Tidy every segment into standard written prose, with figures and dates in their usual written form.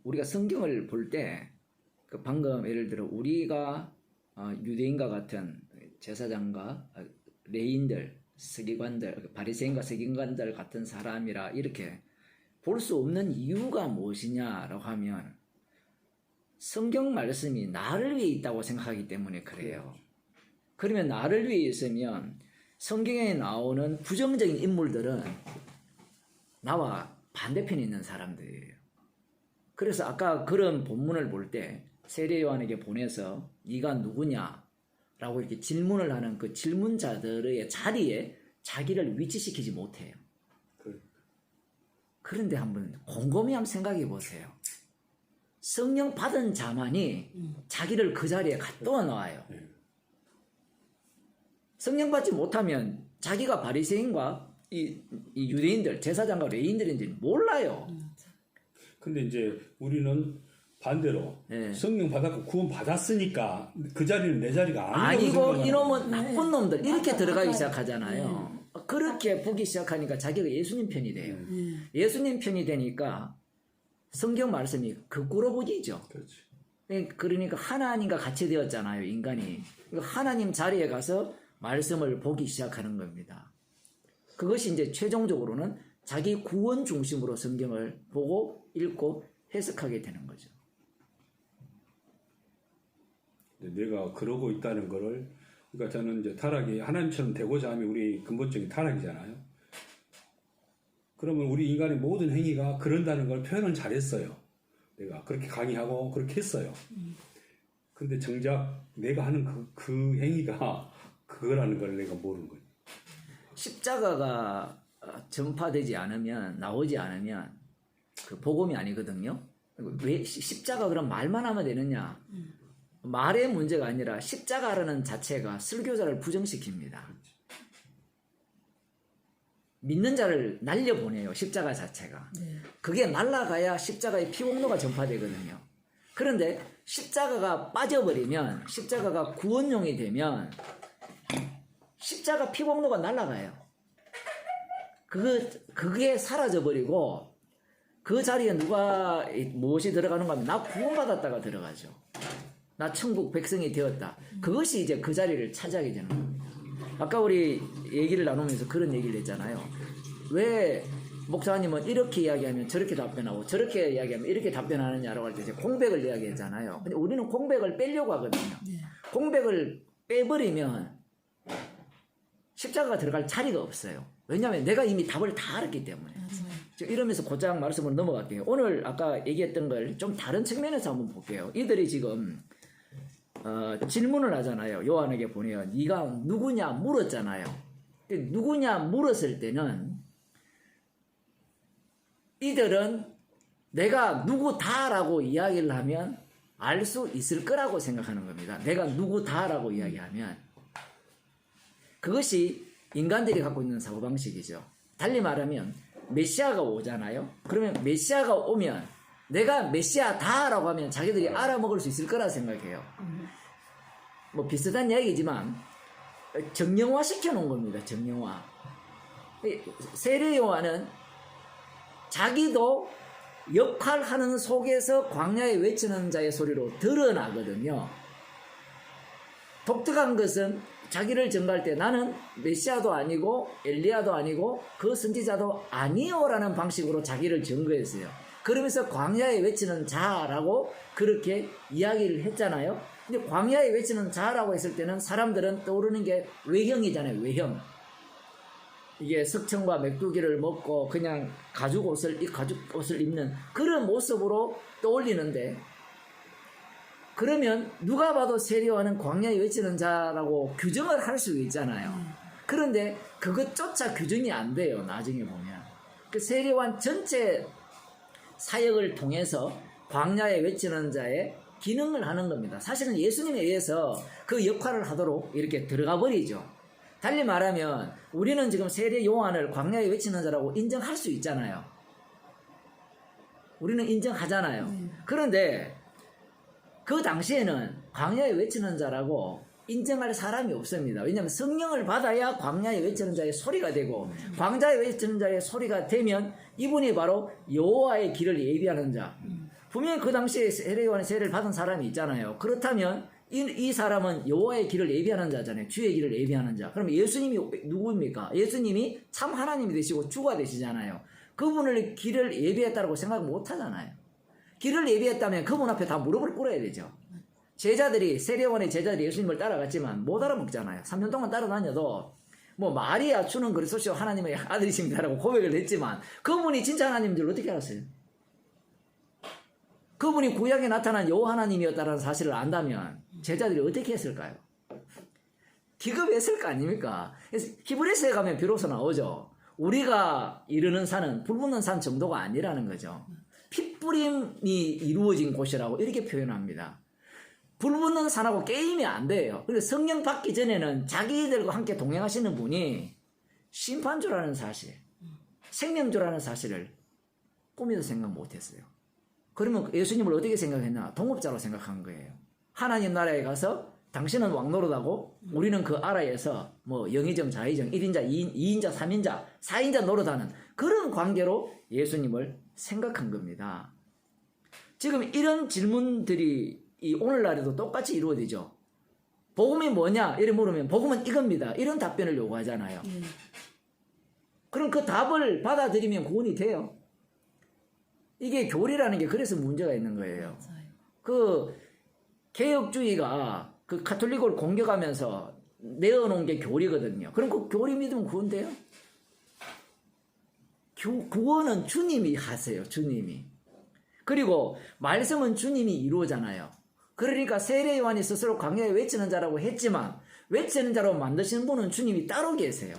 우리가 성경을 볼 때 방금 예를 들어 우리가 유대인과 같은 제사장과 레인들, 서기관들, 바리새인과 서기관들 같은 사람이라 이렇게 볼 수 없는 이유가 무엇이냐라고 하면 성경 말씀이 나를 위해 있다고 생각하기 때문에 그래요. 그러면 나를 위해 있으면 성경에 나오는 부정적인 인물들은 나와 반대편에 있는 사람들이에요. 그래서 아까 그런 본문을 볼 때 세례 요한에게 보내서 네가 누구냐라고 이렇게 질문을 하는 그 질문자들의 자리에 자기를 위치시키지 못해요. 그런데 한번 곰곰이 한번 생각해 보세요. 성령 받은 자만이 자기를 그 자리에 갖다 놓아요. 성령 받지 못하면 자기가 바리새인과 이 유대인들, 제사장과 레인들인지 몰라요. 근데 이제 우리는 반대로 성령 받았고 구원 받았으니까 그 자리는 내 자리가 아니고 이놈은 나쁜 놈들 이렇게 들어가기 시작하잖아요. 그렇게 보기 시작하니까 자기가 예수님 편이 돼요. 예수님 편이 되니까 성경 말씀이 거꾸로 보이죠. 그러니까 하나님과 같이 되었잖아요, 인간이. 하나님 자리에 가서 말씀을 보기 시작하는 겁니다. 그것이 이제 최종적으로는 자기 구원 중심으로 성경을 보고 읽고 해석하게 되는 거죠. 내가 그러고 있다는 거를, 그러니까 저는 이제 타락이 하나님처럼 되고자 하면 우리 근본적인 타락이잖아요. 그러면 우리 인간의 모든 행위가 그런다는 걸 표현을 잘했어요. 내가 그렇게 강의하고 그렇게 했어요. 근데 정작 내가 하는 그 행위가 그거라는 걸 내가 모르는 거예요. 십자가가 전파되지 않으면, 나오지 않으면 그 복음이 아니거든요. 왜 십자가 그럼 말만 하면 되느냐? 말의 문제가 아니라 십자가라는 자체가 설교자를 부정시킵니다. 믿는 자를 날려보내요, 십자가 자체가. 그게 날아가야 십자가의 피공로가 전파되거든요. 그런데 십자가가 빠져버리면, 십자가가 구원용이 되면 십자가 피공로가 날아가요. 그게 사라져버리고 그 자리에 무엇이 들어가는가 하면 나 구원받았다가 들어가죠. 나 천국 백성이 되었다. 그것이 이제 그 자리를 차지하게 되는 겁니다. 아까 우리 얘기를 나누면서 그런 얘기를 했잖아요. 왜 목사님은 이렇게 이야기하면 저렇게 답변하고 저렇게 이야기하면 이렇게 답변하느냐라고 할 때 이제 공백을 이야기했잖아요. 근데 우리는 공백을 빼려고 하거든요. 공백을 빼버리면 십자가가 들어갈 자리가 없어요. 왜냐하면 내가 이미 답을 다 알았기 때문에. 이러면서 곧장 말씀으로 넘어갈게요. 오늘 아까 얘기했던 걸 좀 다른 측면에서 한번 볼게요. 이들이 지금 질문을 하잖아요. 요한에게 보내요. 네가 누구냐 물었잖아요. 누구냐 물었을 때는 이들은 내가 누구다라고 이야기를 하면 알 수 있을 거라고 생각하는 겁니다. 내가 누구다라고 이야기하면 그것이 인간들이 갖고 있는 사고방식이죠. 달리 말하면 메시아가 오잖아요. 그러면 메시아가 오면 내가 메시아다라고 하면 자기들이 알아먹을 수 있을 거라 생각해요. 뭐 비슷한 이야기지만 정령화 시켜놓은 겁니다. 정령화. 세례 요한은 자기도 역할하는 속에서 광야에 외치는 자의 소리로 드러나거든요. 독특한 것은 자기를 증거할 때 나는 메시아도 아니고 엘리야도 아니고 그 선지자도 아니요라는 방식으로 자기를 증거했어요. 그러면서 광야에 외치는 자라고 그렇게 이야기를 했잖아요. 근데 광야에 외치는 자라고 했을 때는 사람들은 떠오르는 게 외형이잖아요. 외형. 이게 석청과 메뚜기를 먹고 그냥 가죽 옷을 입는 그런 모습으로 떠올리는데, 그러면 누가 봐도 세례 요한은 광야에 외치는 자라고 규정을 할 수 있잖아요. 그런데 그것조차 규정이 안 돼요. 나중에 보면 그 세례 요한 전체 사역을 통해서 광야에 외치는 자의 기능을 하는 겁니다. 사실은 예수님에 의해서 그 역할을 하도록 이렇게 들어가 버리죠. 달리 말하면 우리는 지금 세례 요한을 광야에 외치는 자라고 인정할 수 있잖아요. 우리는 인정하잖아요. 그런데 그 당시에는 광야에 외치는 자라고 인정할 사람이 없습니다. 왜냐하면 성령을 받아야 광야에 외치는 자의 소리가 되고 광야에 외치는 자의 소리가 되면 이분이 바로 여호와의 길을 예비하는 자. 분명히 그 당시에 세례요한의 세례를 받은 사람이 있잖아요. 그렇다면 이 사람은 여호와의 길을 예비하는 자잖아요. 주의 길을 예비하는 자. 그럼 예수님이 누구입니까? 예수님이 참 하나님이 되시고 주가 되시잖아요. 그분을 길을 예비했다고 생각 못 하잖아요. 길을 예비했다면 그분 앞에 다 무릎을 꿇어야 되죠. 제자들이 세례요한의 제자들이 예수님을 따라갔지만 못 알아먹잖아요. 3년 동안 따라다녀도 뭐 마리아 주는 그리스도시요 하나님의 아들이십니다라고 고백을 했지만 그분이 진짜 하나님인 줄 어떻게 알았어요? 그분이 구약에 나타난 여호와 하나님이었다는 사실을 안다면 제자들이 어떻게 했을까요? 기겁했을 거 아닙니까? 그래서 히브리서에 가면 비로소 나오죠. 우리가 이르는 산은 불 붙는 산 정도가 아니라는 거죠. 핏뿌림이 이루어진 곳이라고 이렇게 표현합니다. 불 붙는 산하고 게임이 안 돼요. 그래서 성령 받기 전에는 자기들과 함께 동행하시는 분이 심판주라는 사실, 생명주라는 사실을 꿈에도 생각 못했어요. 그러면 예수님을 어떻게 생각했나? 동업자로 생각한 거예요. 하나님 나라에 가서 당신은 왕노릇하고 우리는 그 아라에서 뭐 영의정, 자의정, 1인자, 2인자, 3인자, 4인자 노릇하는 그런 관계로 예수님을 생각한 겁니다. 지금 이런 질문들이 이 오늘날에도 똑같이 이루어지죠. 복음이 뭐냐? 이래 물으면 복음은 이겁니다. 이런 답변을 요구하잖아요. 그럼 그 답을 받아들이면 구원이 돼요. 이게 교리라는 게 그래서 문제가 있는 거예요. 그 개혁주의가 그 가톨릭을 공격하면서 내어놓은 게 교리거든요. 그럼 그 교리 믿으면 구원 돼요? 구원은 주님이 하세요. 주님이. 그리고 말씀은 주님이 이루어잖아요. 그러니까 세례 요한이 스스로 광야에 외치는 자라고 했지만 외치는 자로 만드시는 분은 주님이 따로 계세요.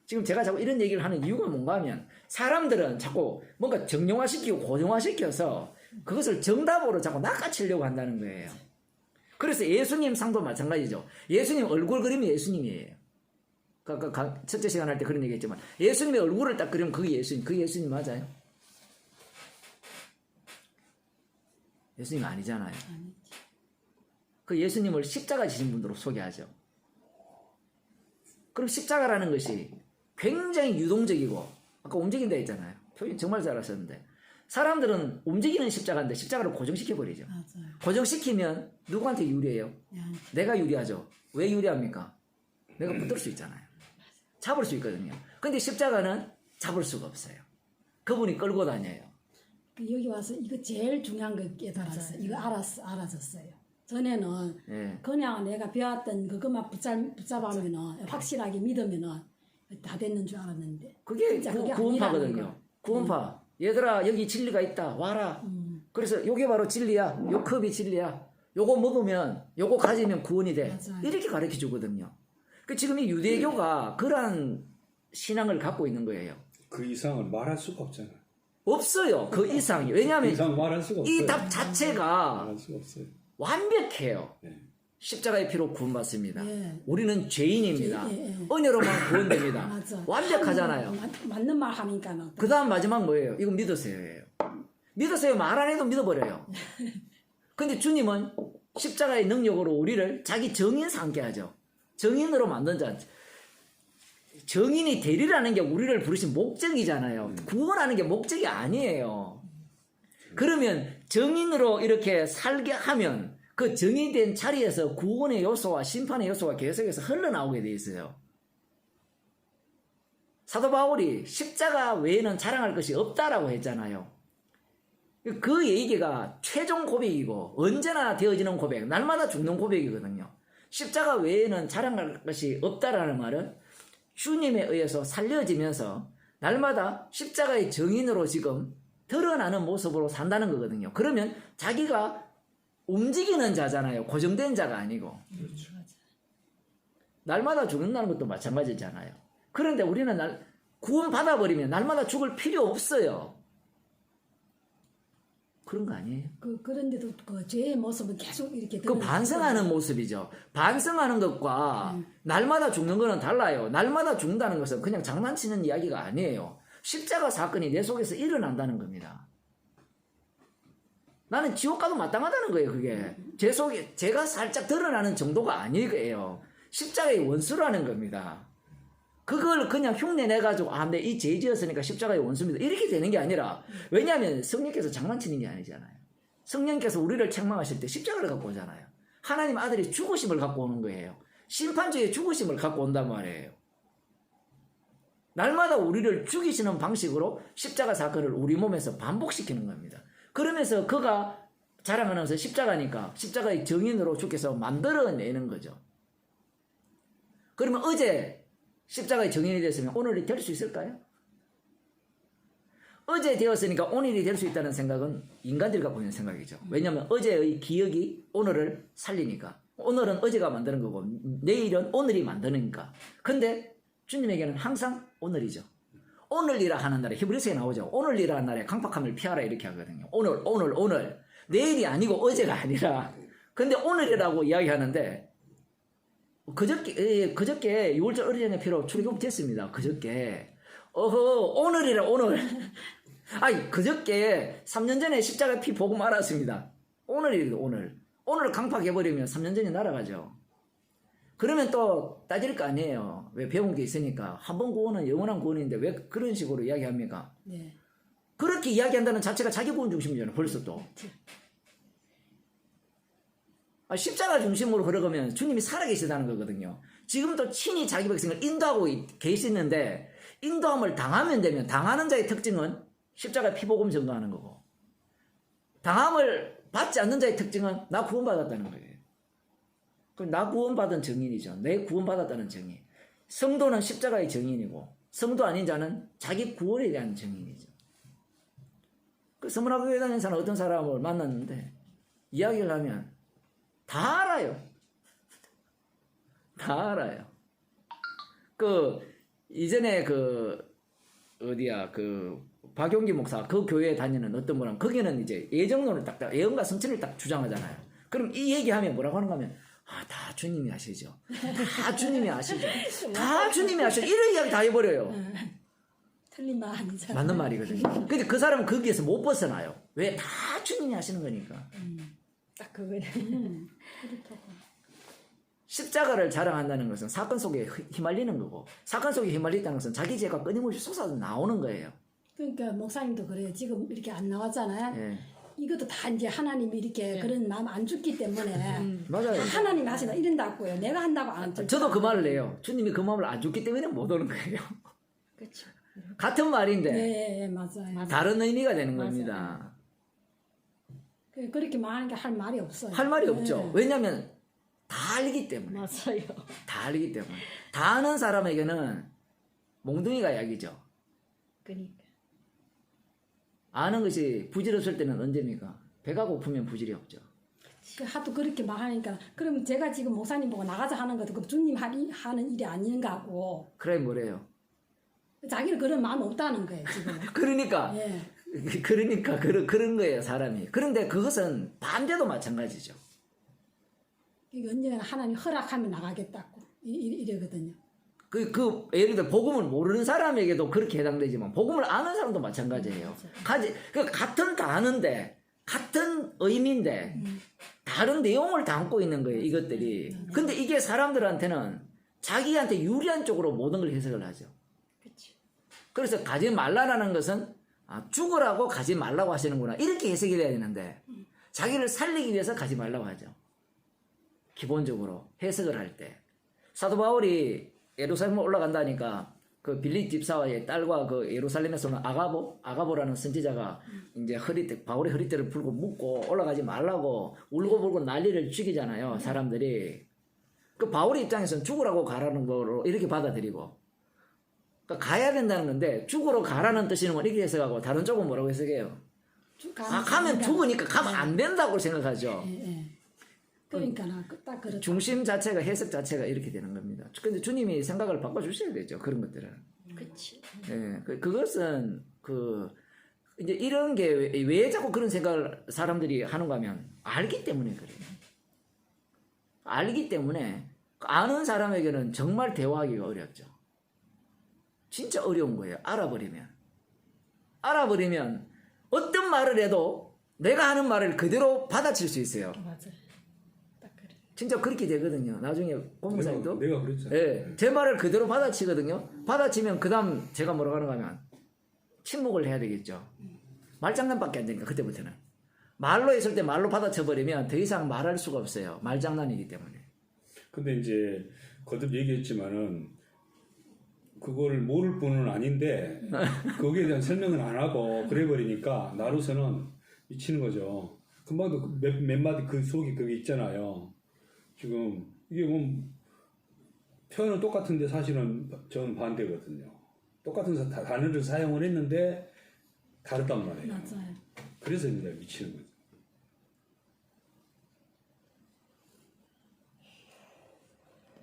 지금 제가 자꾸 이런 얘기를 하는 이유가 뭔가 하면 사람들은 자꾸 뭔가 정형화시키고 고정화시켜서 그것을 정답으로 자꾸 낚아채려고 한다는 거예요. 그래서 예수님 상도 마찬가지죠. 예수님 얼굴 그림이 예수님이에요. 첫째 시간 할 때 그런 얘기 했지만 예수님의 얼굴을 딱 그리면 그게 예수님 맞아요? 예수님 아니잖아요. 그 예수님을 십자가 지신 분으로 소개하죠. 그럼 십자가라는 것이 굉장히 유동적이고 아까 움직인다 했잖아요. 표현 정말 잘하셨는데 사람들은 움직이는 십자가인데 십자가를 고정시켜버리죠. 맞아요. 고정시키면 누구한테 유리해요? 야, 내가 유리하죠. 왜 유리합니까? 내가 붙들 수 있잖아요. 잡을 수 있거든요. 근데 십자가는 잡을 수가 없어요. 그분이 끌고 다녀요. 여기 와서 이거 제일 중요한 거 깨달았어요. 이거 알아졌어요. 전에는 예. 그냥 내가 배웠던 그것만 붙잡으면은 확실하게 믿으면은 다 됐는 줄 알았는데 그게 진짜 그게 구원파거든요. 아니라는 거. 구원파. 얘들아 여기 진리가 있다. 와라. 그래서 요게 바로 진리야. 요 컵이 진리야. 요거 먹으면 요거 가지면 구원이 돼. 맞아요. 이렇게 가르쳐 주거든요. 그 지금 이 유대교가 그러한 신앙을 갖고 있는 거예요. 그 이상은 말할 수가 없잖아요. 없어요. 그 이상이. 그 왜냐하면 이상 말할 수가 없어요. 이 답 자체가 말할 수가 없어요. 완벽해요. 네. 십자가의 피로 구원받습니다. 예. 우리는 죄인입니다. 예. 은혜로만 구원됩니다. 맞아. 완벽하잖아요. 맞는 말 하니까는 그 다음 마지막 뭐예요? 이건 믿으세요예요. 믿으세요. 말 안 해도 믿어버려요. 근데 주님은 십자가의 능력으로 우리를 자기 정인 삼게 하죠. 정인으로 만든 자. 정인이 되리라는 게 우리를 부르신 목적이잖아요. 구원하는 게 목적이 아니에요. 그러면 정인으로 이렇게 살게 하면 그 정의된 자리에서 구원의 요소와 심판의 요소가 계속해서 흘러나오게 돼 있어요. 사도 바울이 십자가 외에는 자랑할 것이 없다라고 했잖아요. 그 얘기가 최종 고백이고 언제나 되어지는 고백, 날마다 죽는 고백이거든요. 십자가 외에는 자랑할 것이 없다라는 말은 주님에 의해서 살려지면서 날마다 십자가의 정인으로 지금 드러나는 모습으로 산다는 거거든요. 그러면 자기가 움직이는 자잖아요. 고정된 자가 아니고. 그렇죠. 날마다 죽는다는 것도 마찬가지잖아요. 그런데 우리는 구원 받아버리면 날마다 죽을 필요 없어요. 그런 거 아니에요? 그런데도 그 죄의 모습은 계속 이렇게 그 반성하는 모습이죠. 반성하는 것과 날마다 죽는 거는 달라요. 날마다 죽는다는 것은 그냥 장난치는 이야기가 아니에요. 십자가 사건이 내 속에서 일어난다는 겁니다. 나는 지옥 가도 마땅하다는 거예요, 그게. 제 속에, 제가 살짝 드러나는 정도가 아니에요. 십자가의 원수라는 겁니다. 그걸 그냥 흉내 내가지고, 아, 내 이 죄 지었으니까 십자가의 원수입니다. 이렇게 되는 게 아니라, 왜냐하면 성령께서 장난치는 게 아니잖아요. 성령께서 우리를 책망하실 때 십자가를 갖고 오잖아요. 하나님 아들이 죽으심을 갖고 오는 거예요. 심판주의 죽으심을 갖고 온단 말이에요. 날마다 우리를 죽이시는 방식으로 십자가 사건을 우리 몸에서 반복시키는 겁니다. 그러면서 그가 자랑하는 것은 십자가니까 십자가의 정인으로 주께서 만들어내는 거죠. 그러면 어제 십자가의 정인이 됐으면 오늘이 될 수 있을까요? 어제 되었으니까 오늘이 될 수 있다는 생각은 인간들이 갖고 있는 생각이죠. 왜냐하면 어제의 기억이 오늘을 살리니까. 오늘은 어제가 만드는 거고 내일은 오늘이 만드니까. 근데 주님에게는 항상 오늘이죠. 오늘이라 하는 날에 히브리서에 나오죠. 오늘이라 하는 날에 강팍함을 피하라 이렇게 하거든요. 오늘. 내일이 아니고 어제가 아니라. 근데 오늘이라고 이야기하는데 그저께 6월절 어린이날 피로 출애굽 됐습니다. 그저께. 오늘이라 오늘. 아니 그저께 3년 전에 십자가 피 보고 말았습니다. 오늘 강팍해버리면 3년 전에 날아가죠. 그러면 또 따질 거 아니에요. 왜 배운 게 있으니까. 한 번 구원은 영원한 구원인데 왜 그런 식으로 이야기합니까? 네. 그렇게 이야기한다는 자체가 자기 구원 중심이잖아요. 벌써 또. 십자가 중심으로 걸어가면 주님이 살아계시다는 거거든요. 지금도 친히 자기 백성을 인도하고 계시는데 인도함을 당하면 되면 당하는 자의 특징은 십자가 피복음 전가하는 거고 당함을 받지 않는 자의 특징은 나 구원받았다는 거예요. 그럼 나 구원받은 증인이죠. 내 구원받았다는 증인. 성도는 십자가의 증인이고 성도 아닌 자는 자기 구원에 대한 증인이죠. 그 서문학교에 다니는 사람 어떤 사람을 만났는데 이야기를 하면 다 알아요. 다 알아요. 이전에 박용기 목사 그 교회에 다니는 어떤 분은 거기는 이제 예정론을 예언과 성취를 딱 주장하잖아요. 그럼 이 얘기하면 뭐라고 하는가 하면 다 주님이 아시죠. 다 주님이 아시죠. 다 주님이 아시죠. 이런 이야기 다 해버려요. 틀린 말 아니잖아요. 맞는 말이거든요. 근데 그 사람은 거기에서 못 벗어나요. 왜? 다 주님이 하시는 거니까. 딱 그거네. 그렇다고. 십자가를 자랑한다는 것은 사건 속에 휘말리는 거고 사건 속에 휘말리다는 것은 자기 죄가 끊임없이 솟아 나오는 거예요. 그러니까 목사님도 그래요. 지금 이렇게 안 나왔잖아요. 예. 이것도 다 이제 하나님이 이렇게 그런 마음 안 줬기 때문에 맞아요. 하나님 하시다 이런다고요. 내가 한다고 안 줬죠. 저도 그 말을 해요. 주님이 그 마음을 안 줬기 때문에 못 오는 거예요. 그렇죠. 같은 말인데 네, 맞아요. 다른 의미가 되는 겁니다. 그렇게 말하는 게 할 말이 없어요. 할 말이 없죠. 네. 왜냐하면 다 알기 때문에. 맞아요. 다 알기 때문에. 다 아는 사람에게는 몽둥이가 약이죠. 그러니까. 아는 것이 부질없을 때는 언제입니까? 배가 고프면 부질이 없죠. 하도 그렇게 말하니까 그럼 제가 지금 목사님 보고 나가자 하는 것도 그 주님 하는 일이 아닌가 하고 그래 뭐래요? 자기는 그런 마음 없다는 거예요 지금. 그러니까 예. 그런 거예요 사람이. 그런데 그것은 반대도 마찬가지죠. 이게 언젠가 하나님 허락하면 나가겠다고 이러거든요. 예를 들어 복음을 모르는 사람에게도 그렇게 해당되지만 복음을 아는 사람도 마찬가지예요. 같은 단어인데 같은 의미인데 다른 내용을 담고 있는 거예요 이것들이. 근데 이게 사람들한테는 자기한테 유리한 쪽으로 모든 걸 해석을 하죠. 그치. 그래서 가지 말라라는 것은 죽으라고 가지 말라고 하시는구나 이렇게 해석이 돼야 되는데 자기를 살리기 위해서 가지 말라고 하죠. 기본적으로 해석을 할 때 사도 바울이 예루살렘 올라간다니까 그 빌립 집사의 딸과 그 예루살렘에서는 아가보라는 선지자가 이제 바울의 허리띠를 풀고 묶고 올라가지 말라고 울고불고 난리를 죽이잖아요 사람들이. 그 바울의 입장에서는 죽으라고 가라는 거로 이렇게 받아들이고 그러니까 가야 된다는 건데 죽으러 가라는 뜻이는 건 이렇게 해석하고 다른 쪽은 뭐라고 해석해요? 가면 죽으니까 가면 안 된다고 생각하죠. 예. 그러니까 딱 그렇다. 중심 자체가 해석 자체가 이렇게 되는 겁니다. 근데 주님이 생각을 바꿔주셔야 되죠. 그런 것들은. 그치. 예, 그것은 이제 이런 게 왜 자꾸 그런 생각을 사람들이 하는가 하면 알기 때문에 그래요. 알기 때문에 아는 사람에게는 정말 대화하기가 어렵죠. 진짜 어려운 거예요. 알아버리면 어떤 말을 해도 내가 하는 말을 그대로 받아칠 수 있어요. 맞아요. 딱 그래. 진짜 그렇게 되거든요. 나중에 공무사님도 내가 그랬잖아. 예, 제 말을 그대로 받아치거든요. 받아치면 그 다음 제가 뭐라고 하는가 하면 침묵을 해야 되겠죠. 말장난밖에 안 되니까 그때부터는. 말로 했을 때 말로 받아쳐버리면 더 이상 말할 수가 없어요. 말장난이기 때문에. 근데 이제 거듭 얘기했지만은 그거를 모를 뿐은 아닌데 거기에 대한 설명을 안 하고 그래버리니까 나로서는 미치는 거죠. 금방도 몇 마디 그 속에 그게 있잖아요. 지금 이게 뭐 표현은 똑같은데 사실은 저는 반대거든요. 똑같은 단어를 사용을 했는데 다르단 말이에요. 맞아요. 그래서 이제 미치는 거죠.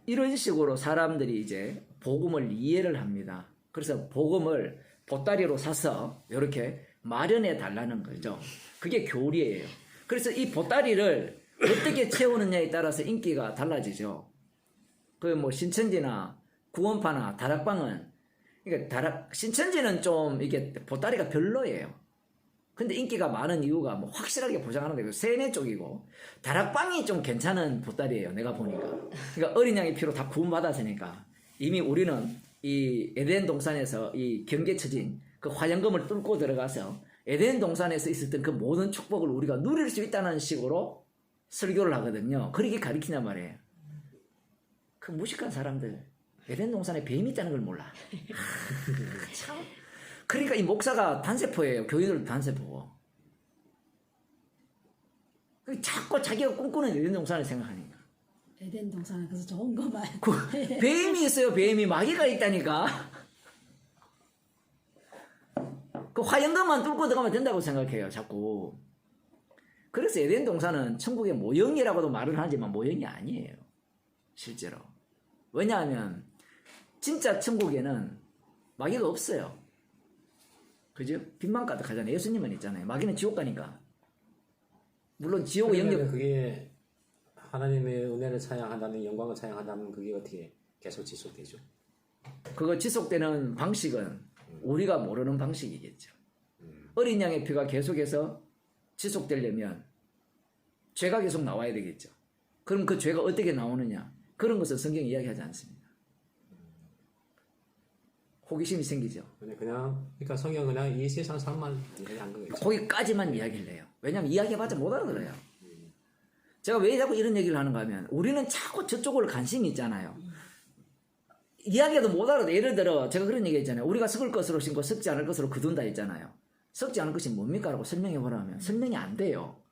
이런 식으로 사람들이 이제 복음을 이해를 합니다. 그래서 복음을 보따리로 사서 이렇게 마련해 달라는 거죠. 그게 교리예요. 그래서 이 보따리를 어떻게 채우느냐에 따라서 인기가 달라지죠. 그 뭐 신천지나 구원파나 다락방은 그러니까 신천지는 좀 이게 보따리가 별로예요. 근데 인기가 많은 이유가 뭐 확실하게 보장하는 게 세뇌 쪽이고 다락방이 좀 괜찮은 보따리예요. 내가 보니까. 그러니까 어린 양의 피로 다 구원받았으니까 이미 우리는 이 에덴 동산에서 이 경계 처진 그 화영금을 뚫고 들어가서 에덴 동산에서 있었던 그 모든 축복을 우리가 누릴 수 있다는 식으로 설교를 하거든요. 그렇게 가르치냐 말이에요. 그 무식한 사람들 에덴 동산에 뱀이 있다는 걸 몰라. 참. 그러니까 이 목사가 단세포예요. 교인들도 단세포고. 자꾸 자기가 꿈꾸는 에덴 동산을 생각하니까. 에덴 동산은 그래서 좋은 거만. 뱀이 있어요. 뱀이 마귀가 있다니까. 그 화영금만 뚫고 들어가면 된다고 생각해요. 자꾸. 그래서 에덴 동산은 천국의 모형이라고도 말을 하지만 모형이 아니에요. 실제로. 왜냐하면 진짜 천국에는 마귀가 없어요. 그죠? 빛만 가득하잖아요. 예수님은 있잖아요. 마귀는 지옥 가니까. 물론 지옥의 영역. 그게 하나님의 은혜를 찬양한다는 영광을 찬양한다면 그게 어떻게 계속 지속되죠? 그거 지속되는 방식은 우리가 모르는 방식이겠죠. 어린 양의 피가 계속해서 지속되려면 죄가 계속 나와야 되겠죠. 그럼 그 죄가 어떻게 나오느냐? 그런 것을 성경이 이야기하지 않습니다. 호기심이 생기죠. 그러니까 성경은 그냥 이 세상 삶만 이야기한 거겠죠. 거기까지만 이야기를 해요. 왜냐하면 이야기해봤자 못 알아들어요. 제가 왜 자꾸 이런 얘기를 하는가 하면 우리는 자꾸 저쪽을 관심이 있잖아요. 이야기해도 못 알아도 예를 들어 제가 그런 얘기 했잖아요. 우리가 썩을 것으로 신고 썩지 않을 것으로 거둔다 했잖아요. 썩지 않을 것이 뭡니까? 라고 설명해보라면 설명이 안 돼요.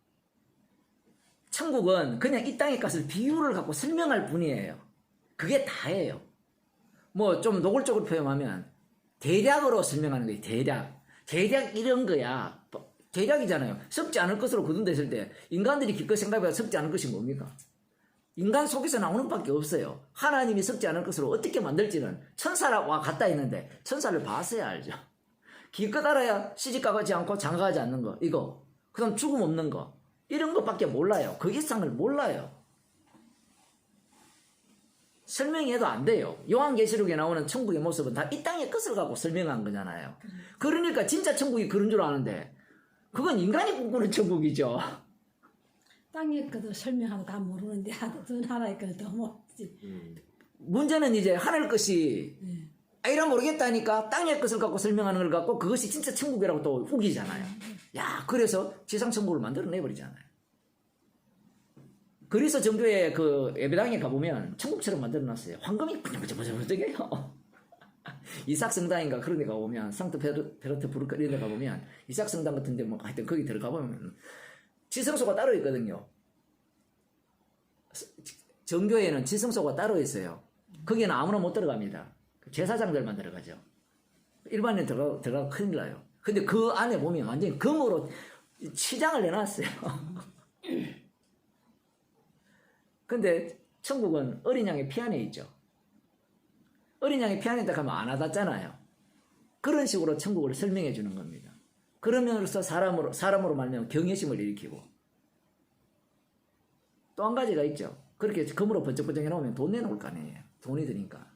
천국은 그냥 이 땅의 것을 비유를 갖고 설명할 뿐이에요. 그게 다예요. 뭐 좀 노골적으로 표현하면 대략으로 설명하는 거예요. 대략 이런 거야. 대략이잖아요. 썩지 않을 것으로 거둔다 했을 때 인간들이 기껏 생각해봐 썩지 않을 것이 뭡니까? 인간 속에서 나오는 밖에 없어요. 하나님이 썩지 않을 것으로 어떻게 만들지는 천사와 같다 했는데 천사를 봤어야 알죠. 기껏 알아야 시집가지 않고 장가하지 않는 거 이거 그 다음 죽음 없는 거 이런 것밖에 몰라요. 그 이상을 몰라요. 설명해도 안 돼요. 요한계시록에 나오는 천국의 모습은 다 이 땅의 것을 갖고 설명한 거잖아요. 그러니까 진짜 천국이 그런 줄 아는데 그건 인간이 꿈꾸는 천국이죠. 땅의 것도 설명하고 다 모르는데 저 나라의 것을 더 모르지. 문제는 이제 하늘 것이 이라 모르겠다니까 땅의 것을 갖고 설명하는 걸 갖고 그것이 진짜 천국이라고 또 우기잖아요. 야, 그래서 지상 천국을 만들어내버리잖아요. 그래서 정교회 그 예배당에 가보면 천국처럼 만들어놨어요. 황금이 번쩍번쩍번쩍해요. 이삭 성당인가 그런 데 가보면 상트 베르트 부르크 이런 데 가보면 이삭 성당 같은 데 뭐 하여튼 거기 들어가 보면 지성소가 따로 있거든요. 정교회는 지성소가 따로 있어요. 거기는 아무나 못 들어갑니다. 제사장들만 들어가죠. 일반인 들어가면 큰일 나요. 근데 그 안에 보면 완전히 금으로 치장을 해놨어요. 근데 천국은 어린 양의 피 안에 있죠. 어린 양의 피 안에 가면 안 와닿잖아요. 그런 식으로 천국을 설명해 주는 겁니다. 그러면서 사람으로 말하면 경외심을 일으키고 또 한 가지가 있죠. 그렇게 금으로 번쩍번쩍 해놓으면 돈 내놓을 거 아니에요. 돈이 드니까.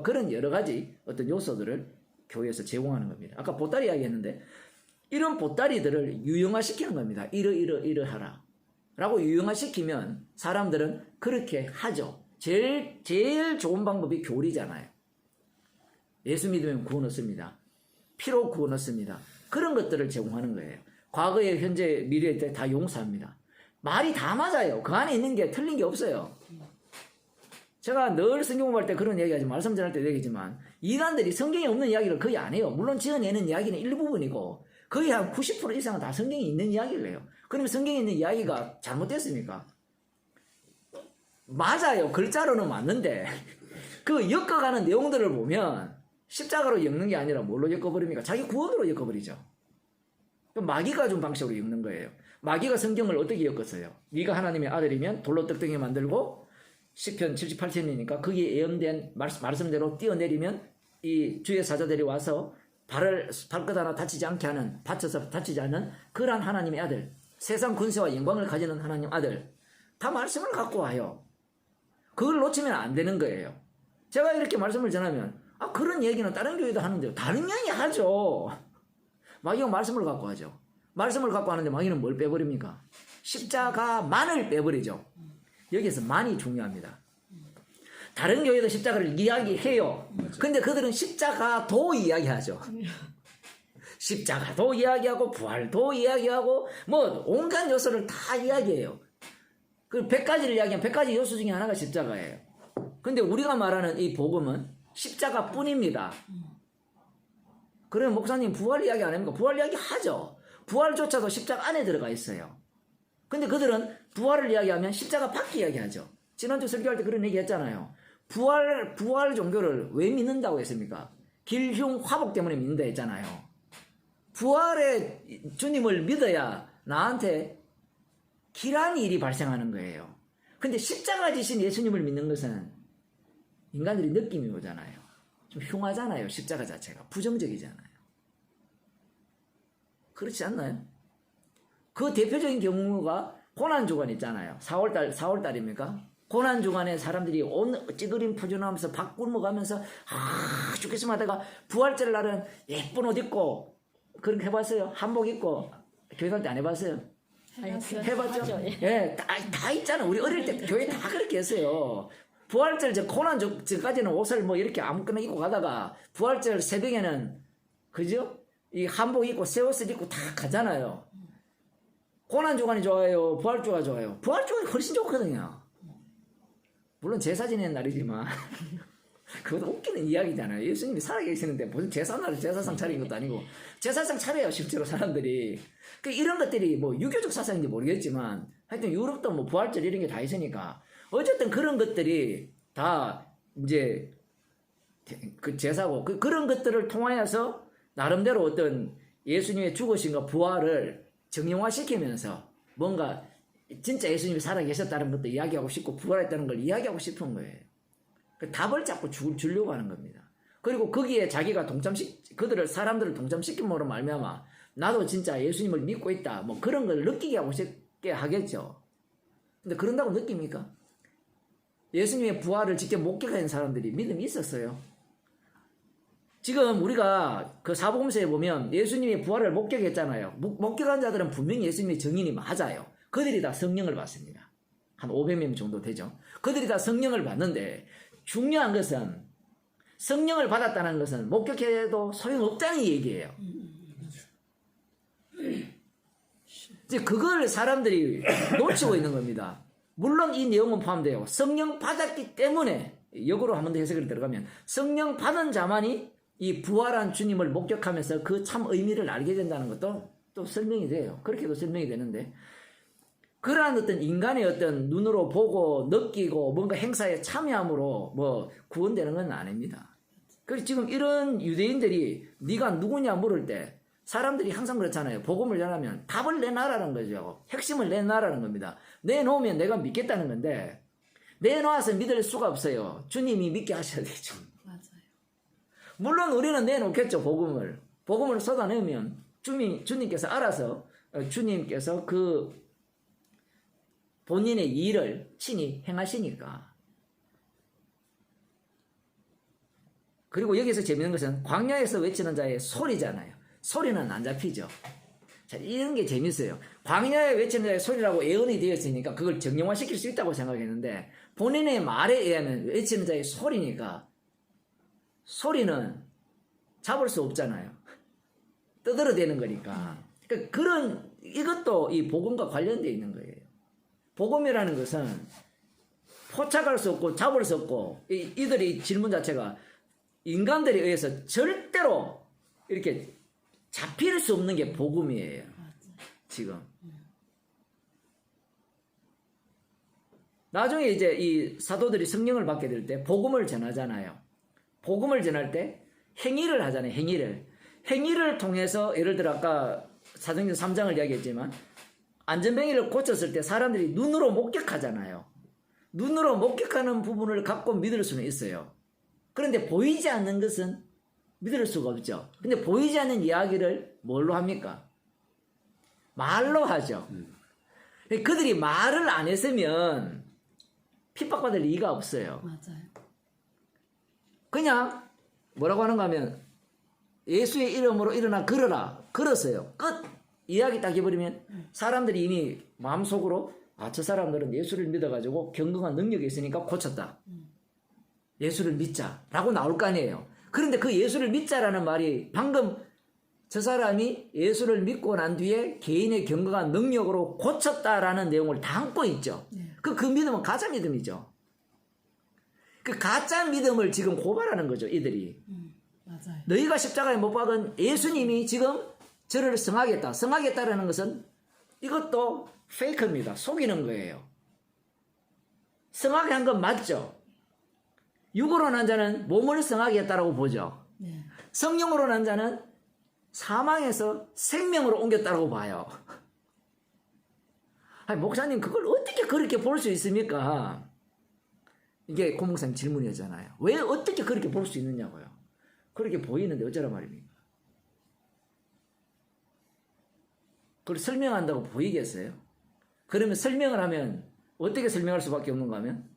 그런 여러 가지 어떤 요소들을 교회에서 제공하는 겁니다. 아까 보따리 이야기 했는데 이런 보따리들을 유형화시키는 겁니다. 이러하라 라고 유형화시키면 사람들은 그렇게 하죠. 제일 좋은 방법이 교리잖아요. 예수 믿으면 구원 얻습니다. 피로 구원 얻습니다. 그런 것들을 제공하는 거예요. 과거에, 현재, 미래에 다 용서합니다. 말이 다 맞아요. 그 안에 있는 게 틀린 게 없어요. 제가 늘 성경 공부할 때 그런 얘기하지, 말씀 전할 때도 얘기지만, 인간들이 성경에 없는 이야기를 거의 안 해요. 물론 지어내는 이야기는 일부분이고, 거의 한 90% 이상은 다 성경에 있는 이야기를 해요. 그러면 성경에 있는 이야기가 잘못됐습니까? 맞아요. 글자로는 맞는데, 그 엮어가는 내용들을 보면, 십자가로 엮는 게 아니라 뭘로 엮어버립니까? 자기 구원으로 엮어버리죠. 마귀가 준 방식으로 엮는 거예요. 마귀가 성경을 어떻게 엮었어요? 네가 하나님의 아들이면 돌로 떡덩이 만들고 시편 78편이니까 거기에 예언된 말씀대로 뛰어내리면 이 주의 사자들이 와서 발끝 하나 다치지 않게 하는, 받쳐서 다치지 않는 그러한 하나님의 아들, 세상 권세와 영광을 가지는 하나님 아들, 다 말씀을 갖고 와요. 그걸 놓치면 안 되는 거예요. 제가 이렇게 말씀을 전하면 그런 얘기는 다른 교회도 하는데요. 당연히 하죠. 마귀가 말씀을 갖고 하죠. 말씀을 갖고 하는데 마귀는 뭘 빼버립니까? 십자가만을 빼버리죠. 여기서 만이 중요합니다. 다른 교회도 십자가를 이야기해요. 근데 그들은 십자가도 이야기하죠. 십자가도 이야기하고 부활도 이야기하고 뭐 온갖 요소를 다 이야기해요. 그 100가지를 이야기하면 100가지 요소 중에 하나가 십자가예요. 근데 우리가 말하는 이 복음은 십자가뿐입니다. 그러면 목사님 부활 이야기 안 합니까? 부활 이야기 하죠. 부활조차도 십자가 안에 들어가 있어요. 근데 그들은 부활을 이야기하면 십자가 밖에 이야기하죠. 지난주 설교할 때 그런 얘기 했잖아요. 부활 종교를 왜 믿는다고 했습니까? 길흉 화복 때문에 믿는다 했잖아요. 부활의 주님을 믿어야 나한테 길한 일이 발생하는 거예요. 근데 십자가 지신 예수님을 믿는 것은 인간들이 느낌이 오잖아요. 좀 흉하잖아요. 십자가 자체가 부정적이잖아요. 그렇지 않나요? 그 대표적인 경우가 고난주간 있잖아요. 4월달입니까? 고난주간에 사람들이 찌그림 표준하면서 밥 굶어가면서 죽겠으면 하다가 부활절 날은 예쁜 옷 입고 그렇게 해봤어요? 한복 입고 교회 갈 때 안 해봤어요? 해봤죠? 예, 다 있잖아. 우리 어릴 때 교회 다 그렇게 했어요. 부활절 고난주까지는 옷을 뭐 이렇게 아무거나 입고 가다가 부활절 새벽에는 그죠? 이 한복 입고 새 옷을 입고 다 가잖아요. 고난주간이 좋아요? 부활주가 좋아요? 부활주가 훨씬 좋거든요. 물론 제사 지내는 날이지만 그것도 웃기는 이야기잖아요. 예수님이 살아계시는데 무슨 제사날을 제사상 차린 것도 아니고 제사상 차려요 실제로 사람들이. 이런 것들이 뭐 유교적 사상인지 모르겠지만 하여튼 유럽도 뭐 부활절 이런 게 다 있으니까 어쨌든 그런 것들이 다 이제 그 제사고 그런 것들을 통하여서 나름대로 어떤 예수님의 죽으심과 부활을 정형화시키면서 뭔가 진짜 예수님이 살아계셨다는 것도 이야기하고 싶고 부활했다는 걸 이야기하고 싶은 거예요. 그 답을 자꾸 주려고 하는 겁니다. 그리고 거기에 자기가 그들을 사람들을 동참시킴으로 말미암아 나도 진짜 예수님을 믿고 있다 뭐 그런 걸 느끼게 하고 싶게 하겠죠. 근데 그런다고 느낍니까? 예수님의 부활을 직접 목격한 사람들이 믿음이 있었어요. 지금 우리가 그 사복음서에 보면 예수님의 부활을 목격했잖아요. 목격한 자들은 분명히 예수님의 증인이 맞아요. 그들이 다 성령을 받습니다. 한 500명 정도 되죠. 그들이 다 성령을 받는데 중요한 것은 성령을 받았다는 것은 목격해도 소용없다는 얘기예요. 이제 그걸 사람들이 놓치고 있는 겁니다. 물론 이 내용은 포함돼요. 성령 받았기 때문에 역으로 한 번 더 해석을 들어가면 성령 받은 자만이 이 부활한 주님을 목격하면서 그 참 의미를 알게 된다는 것도 또 설명이 돼요. 그렇게도 설명이 되는데 그러한 어떤 인간의 어떤 눈으로 보고 느끼고 뭔가 행사에 참여함으로 뭐 구원되는 건 아닙니다. 그래서 지금 이런 유대인들이 네가 누구냐 물을 때 사람들이 항상 그렇잖아요. 복음을 전하면 답을 내놔라는 거죠. 핵심을 내놔라는 겁니다. 내놓으면 내가 믿겠다는 건데 내놓아서 믿을 수가 없어요. 주님이 믿게 하셔야 되죠. 맞아요. 물론 우리는 내놓겠죠. 복음을 쏟아내면 주님께서 알아서 주님께서 그 본인의 일을 친히 행하시니까. 그리고 여기서 재밌는 것은 광야에서 외치는 자의 소리잖아요. 소리는 안 잡히죠. 자, 이런 게 재밌어요. 광야에 외치는 자의 소리라고 예언이 되어 있으니까 그걸 정형화시킬 수 있다고 생각했는데 본인의 말에 의하면 외치는 자의 소리니까 소리는 잡을 수 없잖아요. 떠들어대는 거니까. 그러니까 그런 이것도 이 복음과 관련되어 있는 거예요. 복음이라는 것은 포착할 수 없고 잡을 수 없고 이들의 질문 자체가 인간들에 의해서 절대로 이렇게 잡힐 수 없는 게 복음이에요. 지금. 나중에 이제 이 사도들이 성령을 받게 될 때 복음을 전하잖아요. 복음을 전할 때 행위를 하잖아요. 행위를 통해서 예를 들어 아까 사도행전 3장을 이야기했지만 안전뱅이를 고쳤을 때 사람들이 눈으로 목격하잖아요. 눈으로 목격하는 부분을 갖고 믿을 수는 있어요. 그런데 보이지 않는 것은 믿을 수가 없죠. 근데 보이지 않는 이야기를 뭘로 합니까? 말로 하죠. 그들이 말을 안 했으면 핍박받을 이유가 없어요. 맞아요. 그냥 뭐라고 하는가 하면 예수의 이름으로 일어나 걸어라. 걸었어요. 끝. 이야기 딱 해버리면 사람들이 이미 마음속으로 저 사람들은 예수를 믿어가지고 경건한 능력이 있으니까 고쳤다. 예수를 믿자라고 나올 거 아니에요. 그런데 그 예수를 믿자라는 말이 방금 저 사람이 예수를 믿고 난 뒤에 개인의 경건한 능력으로 고쳤다라는 내용을 담고 있죠. 그 믿음은 가짜 믿음이죠. 그 가짜 믿음을 지금 고발하는 거죠, 이들이. 맞아요. 너희가 십자가에 못 박은 예수님이 지금 저를 성하겠다. 성하겠다라는 것은 이것도 페이크입니다. 속이는 거예요. 성하게 한 건 맞죠. 육으로 난 자는 몸을 성하게 했다라고 보죠. 네. 성령으로 난 자는 사망에서 생명으로 옮겼다라고 봐요. 아니, 목사님 그걸 어떻게 그렇게 볼 수 있습니까? 이게 고목사님 질문이었잖아요. 왜 어떻게 그렇게 볼 수 있느냐고요. 그렇게 보이는데 어쩌라 말입니까? 그걸 설명한다고 보이겠어요? 그러면 설명을 하면 어떻게 설명할 수밖에 없는가 하면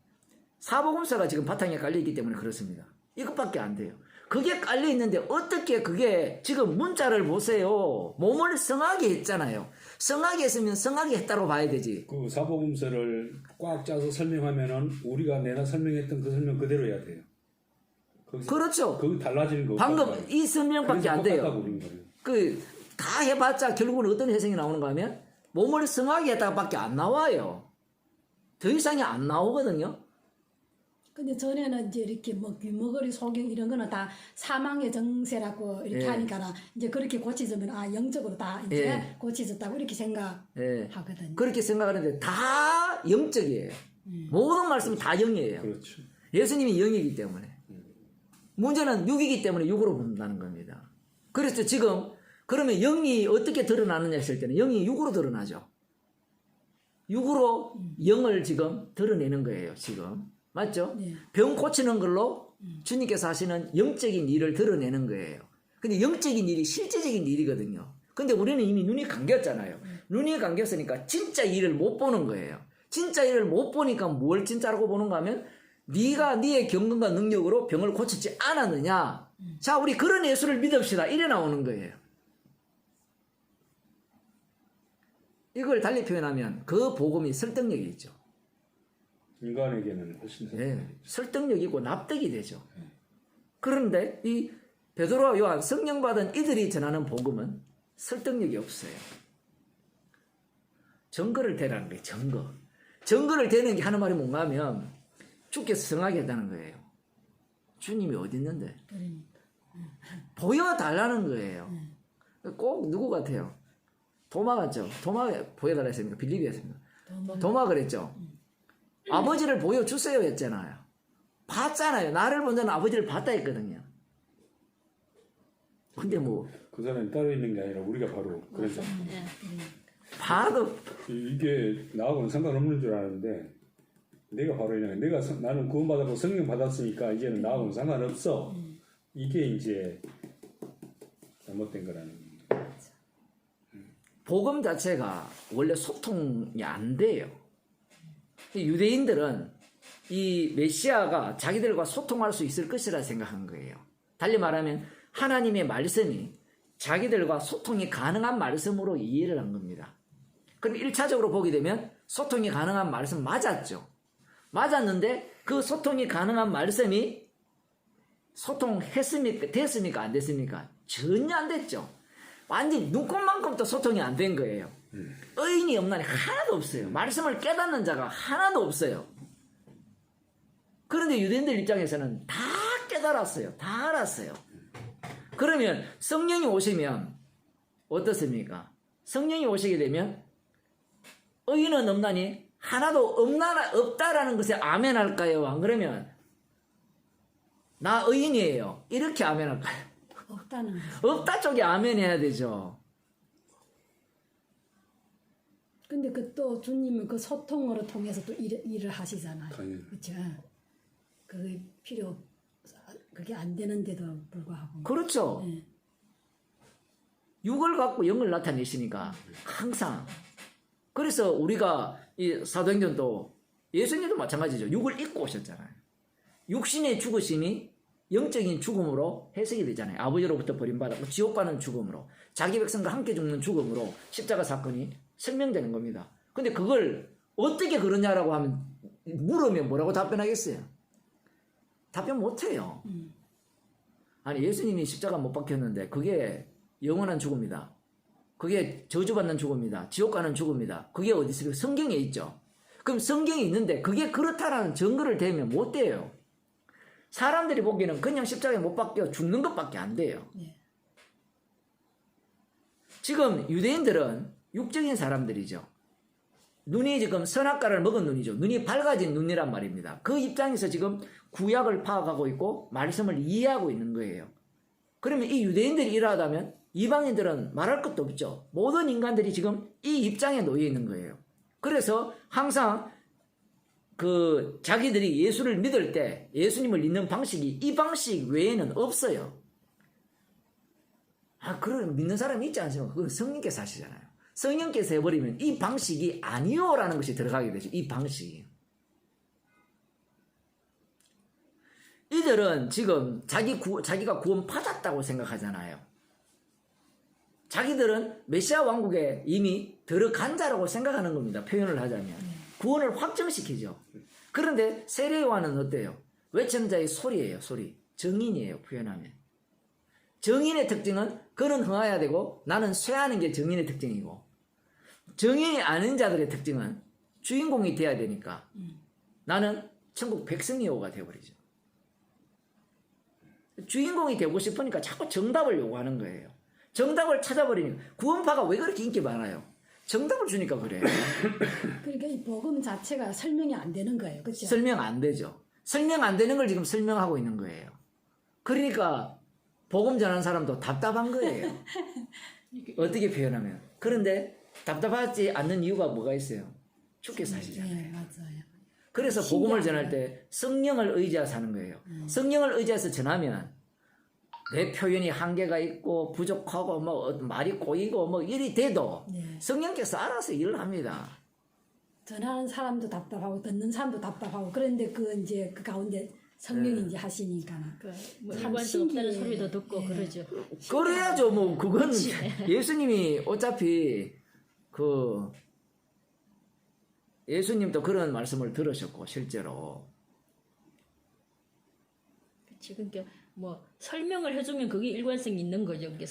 사복음서가 지금 바탕에 깔려있기 때문에 그렇습니다. 이것밖에 안 돼요. 그게 깔려있는데 어떻게 그게 지금 문자를 보세요. 몸을 성하게 했잖아요. 성하게 했으면 성하게 했다고 봐야 되지. 그 사복음서를 꽉 짜서 설명하면은 우리가 내가 설명했던 그 설명 그대로 해야 돼요. 그렇죠. 거기 달라지는 거 방금 없다는 이 설명밖에 안 돼요. 똑같다고 그런 거예요. 다 해봤자 결국은 어떤 해석이 나오는가 하면 몸을 성하게 했다밖에 안 나와요. 더 이상이 안 나오거든요. 근데 전에는 이제 이렇게 뭐 귀머거리 소경 이런 거는 다 사망의 정세라고 이렇게 예. 하니까 이제 그렇게 고쳐지면 영적으로 다 이제 예. 고쳐졌다고 이렇게 예. 생각하거든요. 그렇게 생각하는데 다 영적이에요. 모든 말씀이 다 영이에요. 그렇죠. 예수님이 영이기 때문에. 문제는 육이기 때문에 육으로 본다는 겁니다. 그래서 지금 그러면 영이 어떻게 드러나느냐 했을 때는 영이 육으로 드러나죠. 육으로 영을 지금 드러내는 거예요. 지금. 맞죠? 네. 병 고치는 걸로 주님께서 하시는 영적인 일을 드러내는 거예요. 근데 영적인 일이 실제적인 일이거든요. 근데 우리는 이미 눈이 감겼잖아요. 눈이 감겼으니까 진짜 일을 못 보는 거예요. 진짜 일을 못 보니까 뭘 진짜라고 보는가 하면 네가 네의 경건과 능력으로 병을 고치지 않았느냐. 자, 우리 그런 예수를 믿읍시다. 이래 나오는 거예요. 이걸 달리 표현하면 그 복음이 설득력이 있죠. 인간에게는 훨씬 더 설득력이 있고 납득이 되죠. 그런데 이 베드로와 요한 성령 받은 이들이 전하는 복음은 설득력이 없어요. 증거를 대라는 거예요. 증거를 대는 게 하는 말이 뭔가 하면 주께서 성하게 했다는 거예요. 주님이 어디 있는데? 보여달라는 거예요. 꼭 누구 같아요? 도마 같죠? 도마 보여달라 했습니까? 빌립이 했습니까? 도마 그랬죠? 아버지를 보여주세요 했잖아요. 봤잖아요. 나를 본 자는 아버지를 봤다 했거든요. 근데 뭐 그 사람이 따로 있는 게 아니라 우리가 바로 그래서 봐도 이게 나하고는 상관없는 줄 아는데 내가 바로 있는 거야. 나는 구원받았고 성령 받았으니까 이제는 나하고는 상관없어. 이게 이제 잘못된 거라는 거예요. 복음 자체가 원래 소통이 안 돼요. 유대인들은 이 메시아가 자기들과 소통할 수 있을 것이라 생각한 거예요. 달리 말하면 하나님의 말씀이 자기들과 소통이 가능한 말씀으로 이해를 한 겁니다. 그럼 1차적으로 보게 되면 소통이 가능한 말씀 맞았죠. 맞았는데 그 소통이 가능한 말씀이 소통했습니까? 됐습니까? 안 됐습니까? 전혀 안 됐죠. 완전히 눈꽃만큼도 소통이 안 된 거예요. 의인이 없나니 하나도 없어요. 말씀을 깨닫는 자가 하나도 없어요. 그런데 유대인들 입장에서는 다 깨달았어요. 다 알았어요. 그러면 성령이 오시면 어떻습니까? 성령이 오시게 되면 의인은 없나니 하나도 없다라는 것에 아멘 할까요? 안 그러면 나 의인이에요. 이렇게 아멘 할까요? 없다는 거. 없다 쪽에 아멘 해야 되죠. 근데 그 또 주님은 그 소통으로 통해서 또 일을 하시잖아요. 당연히. 그렇죠. 그게 안 되는데도 불구하고. 그렇죠. 네. 육을 갖고 영을 나타내시니까 항상. 그래서 우리가 이 사도행전도 예수님도 마찬가지죠. 육을 입고 오셨잖아요. 육신의 죽으심이 영적인 죽음으로 해석이 되잖아요. 아버지로부터 버림받았고 지옥 가는 죽음으로, 자기 백성과 함께 죽는 죽음으로 십자가 사건이 설명되는 겁니다. 근데 그걸 어떻게 그러냐라고 하면 물으면 뭐라고 답변하겠어요? 답변 못해요. 아니 예수님이 십자가 못 박혔는데 그게 영원한 죽음이다. 그게 저주받는 죽음이다. 지옥 가는 죽음이다. 그게 어디 있어요? 성경에 있죠. 그럼 성경에 있는데 그게 그렇다라는 증거를 대면 못 돼요. 사람들이 보기에는 그냥 십자가에 못 박혀 죽는 것밖에 안 돼요. 네. 지금 유대인들은 육적인 사람들이죠. 눈이 지금 선악과를 먹은 눈이죠. 눈이 밝아진 눈이란 말입니다. 그 입장에서 지금 구약을 파악하고 있고 말씀을 이해하고 있는 거예요. 그러면 이 유대인들이 이러하다면 이방인들은 말할 것도 없죠. 모든 인간들이 지금 이 입장에 놓여 있는 거예요. 그래서 항상 그 자기들이 예수를 믿을 때 예수님을 믿는 방식이 이 방식 외에는 없어요. 그런 믿는 사람이 있지 않습니까? 그건 성령께서 하시잖아요. 성령께서 해버리면 이 방식이 아니요라는 것이 들어가게 되죠. 이 방식이. 이들은 지금 자기가 구원 받았다고 생각하잖아요. 자기들은 메시아 왕국에 이미 들어간 자라고 생각하는 겁니다. 표현을 하자면. 구원을 확정시키죠. 그런데 세례 요한은 어때요? 외치는 자의 소리예요. 소리. 정인이에요. 표현하면. 정인의 특징은 그는 흥해야 되고 나는 쇠하는 게 정인의 특징이고, 정인이 아닌 자들의 특징은 주인공이 돼야 되니까 나는 천국 백성이요가 되어버리죠. 주인공이 되고 싶으니까 자꾸 정답을 요구하는 거예요. 정답을 찾아버리니까. 구원파가 왜 그렇게 인기 많아요? 정답을 주니까 그래요. 그러니까 이 복음 자체가 설명이 안 되는 거예요. 그렇죠? 설명 안 되죠. 설명 안 되는 걸 지금 설명하고 있는 거예요. 그러니까 복음 전하는 사람도 답답한 거예요. 어떻게 표현하면. 그런데 답답하지 않는 이유가 뭐가 있어요? 주께서 하시잖아요. 네, 맞아요. 그래서 복음을 전할 때 성령을 의지해서 하는 거예요. 성령을 의지해서 전하면 내 표현이 한계가 있고 부족하고 뭐 말이 꼬이고 뭐 일이 돼도 네. 성령께서 알아서 일을 합니다. 전하는 사람도 답답하고 듣는 사람도 답답하고 그런데 이제 그 가운데 성령이 이제 하시니까 뭐 참 일관성 없다는 신기해. 소리도 듣고 예. 그러죠. 그래야죠. 뭐 그건 예수님이 어차피 그 예수님도 그런 말씀을 들으셨고 실제로 지금 뭐 설명을 해주면 그게 일관성이 있는 거죠. 그게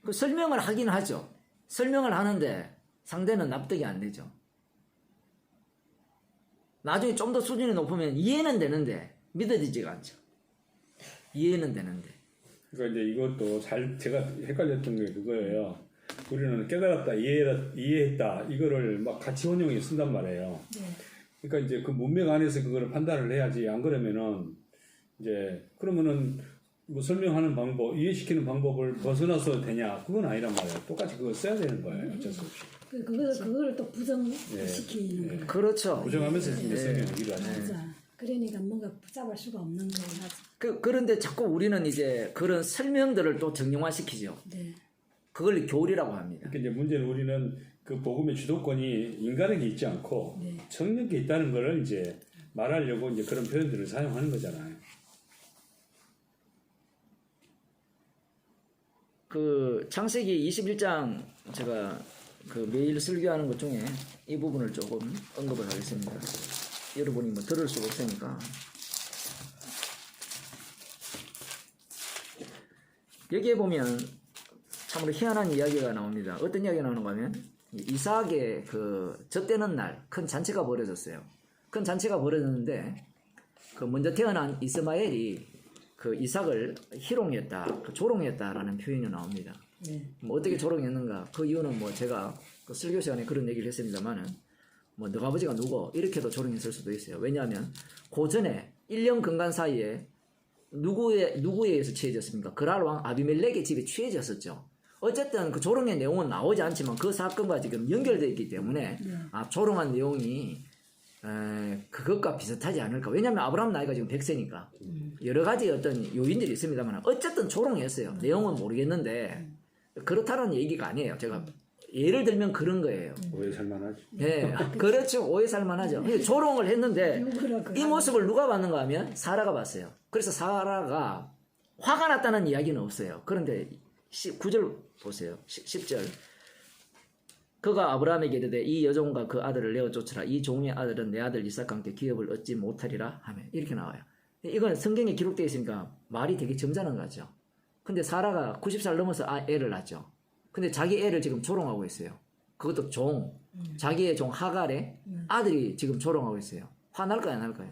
그 설명을 하긴 하죠. 설명을 하는데 상대는 납득이 안 되죠. 나중에 좀 더 수준이 높으면 이해는 되는데 믿어지지가 않죠. 이해는 되는데. 그러니까 이제 이것도 제가 헷갈렸던 게 그거예요. 우리는 깨달았다, 이해했다, 이거를 막 같이 혼용해 쓴단 말이에요. 네. 그러니까 이제 그 문맥 안에서 그거를 판단을 해야지. 안 그러면은 이제 그러면은 뭐 설명하는 방법, 이해시키는 방법을 벗어나서 되냐? 그건 아니란 말이에요. 똑같이 그걸 써야 되는 거예요. 어쩔 수 없이. 그거를 또 부정시키는 거예요. 그렇죠. 부정하면서 이제 설명하기로 하죠. 맞아. 그러니까 뭔가 붙잡을 수가 없는 거예요. 그런데 자꾸 우리는 이제 그런 설명들을 또 정형화시키죠. 네. 그걸 교리라고 합니다. 그러니까 이제 문제는 우리는 그 복음의 주도권이 인간에게 있지 않고 네. 성령께 있다는 거를 이제 말하려고 이제 그런 표현들을 사용하는 거잖아요. 그 창세기 21장 제가 그 매일 설교하는 것 중에 이 부분을 조금 언급을 하겠습니다. 여러분이 뭐 들을 수가 없으니까. 여기에 보면 참으로 희한한 이야기가 나옵니다. 어떤 이야기가 나오는가 하면 이삭의 그 젖대는 날 큰 잔치가 벌어졌어요. 큰 잔치가 벌어졌는데 그 먼저 태어난 이스마엘이 그 이삭을 희롱했다, 그 조롱했다라는 표현이 나옵니다. 뭐 어떻게 조롱했는가? 그 이유는 뭐 제가 그 설교 시간에 그런 얘기를 했습니다만은 뭐 너 아버지가 누구 이렇게도 조롱했을 수도 있어요. 왜냐하면 그 전에 1년 근간 사이에 누구에 의해서 취해졌습니까? 그랄 왕 아비멜렉의 집에 취해졌었죠. 어쨌든 그 조롱의 내용은 나오지 않지만 그 사건과 지금 연결되어 있기 때문에 조롱한 내용이 그것과 비슷하지 않을까. 왜냐하면 아브라함 나이가 지금 100세니까 여러 가지 어떤 요인들이 있습니다만 어쨌든 조롱했어요. 내용은 모르겠는데 그렇다는 얘기가 아니에요. 제가 예를 들면 그런 거예요. 오해 살만하지. 예, 그렇죠. 오해 살만하죠. 조롱을 했는데 이 모습을 누가 봤는가 하면 사라가 봤어요. 그래서 사라가 화가 났다는 이야기는 없어요. 그런데 9절 보세요. 10절. 그가 아브라함에게 이르되 이 여종과 그 아들을 내어 쫓으라. 이 종의 아들은 내 아들 이삭과 함께 기업을 얻지 못하리라 하며 이렇게 나와요. 이건 성경에 기록되어 있으니까 말이 되게 점잖은 거죠. 근데 사라가 90살 넘어서 애를 낳죠. 근데 자기 애를 지금 조롱하고 있어요. 그것도 종. 자기의 종 하갈의 아들이 지금 조롱하고 있어요. 화날까요, 안 날까요?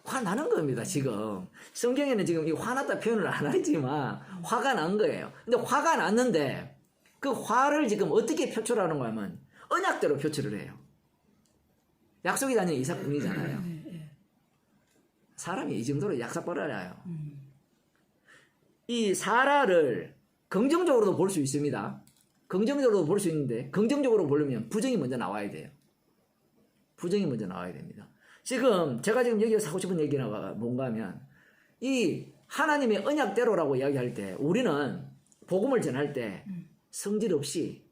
화나는 겁니다, 지금. 성경에는 지금 이 화났다 표현을 안 하지만 화가 난 거예요. 근데 화가 났는데 그 화를 지금 어떻게 표출하는가 하면 언약대로 표출을 해요. 약속이 다니는 이삭뿐이잖아요. 사람이 이 정도로 약삭벌어요. 이 사라를 긍정적으로도 볼 수 있습니다. 긍정적으로도 볼 수 있는데 긍정적으로 보려면 부정이 먼저 나와야 돼요. 부정이 먼저 나와야 됩니다. 지금 제가 지금 여기서 하고 싶은 얘기가 뭔가 하면 이 하나님의 언약대로라고 이야기할 때 우리는 복음을 전할 때 성질 없이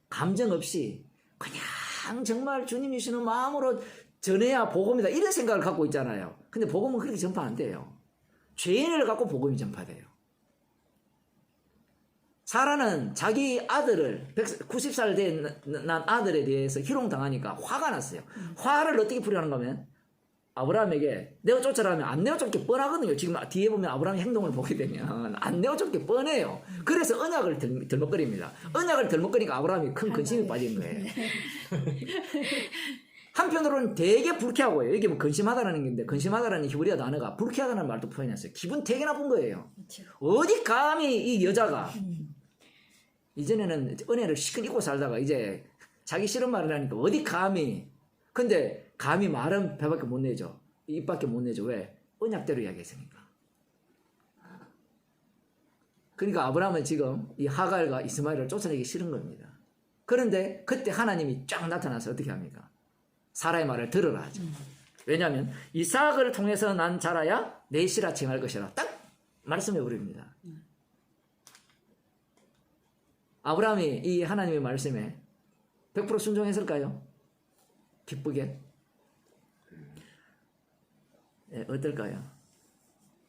감정 없이 그냥 정말 주님이 주시는 마음으로 전해야 복음이다 이런 생각을 갖고 있잖아요. 근데 복음은 그렇게 전파 안 돼요. 죄인을 갖고 복음이 전파돼요. 사라는 자기 아들을 90살 난 아들에 대해서 희롱당하니까 화가 났어요. 화를 어떻게 풀이하는가 하면 아브라함에게 내어 쫓으라 하면 안 내어 쫓기 뻔하거든요. 지금 뒤에 보면 아브라함의 행동을 보게 되면 안 내어 쫓기 뻔해요. 그래서 언약을 덜먹거립니다. 언약을 덜먹거리니까 아브라함이 큰 근심이 빠진 거예요. 한편으로는 되게 불쾌하고요. 이게 뭐 근심하다라는 건데 근심하다라는 히브리어 단어가 불쾌하다는 말도 표현했어요. 기분 되게 나쁜 거예요. 어디 감히 이 여자가 이전에는 은혜를 시큰 잊고 살다가 이제 자기 싫은 말을 하니까 어디 감히. 근데 감히 말은 배밖에 못 내죠. 입밖에 못 내죠. 왜? 언약대로 이야기했으니까. 그러니까 아브라함은 지금 이 하갈과 이스마엘을 쫓아내기 싫은 겁니다. 그런데 그때 하나님이 쫙 나타나서 어떻게 합니까? 사라의 말을 들으라 하죠. 왜냐하면 이삭을 통해서 난 자라야 내 씨라 칭할 것이라 딱 말씀해 버립니다. 아브라함이 이 하나님의 말씀에 100% 순종했을까요? 기쁘게? 네, 어떨까요?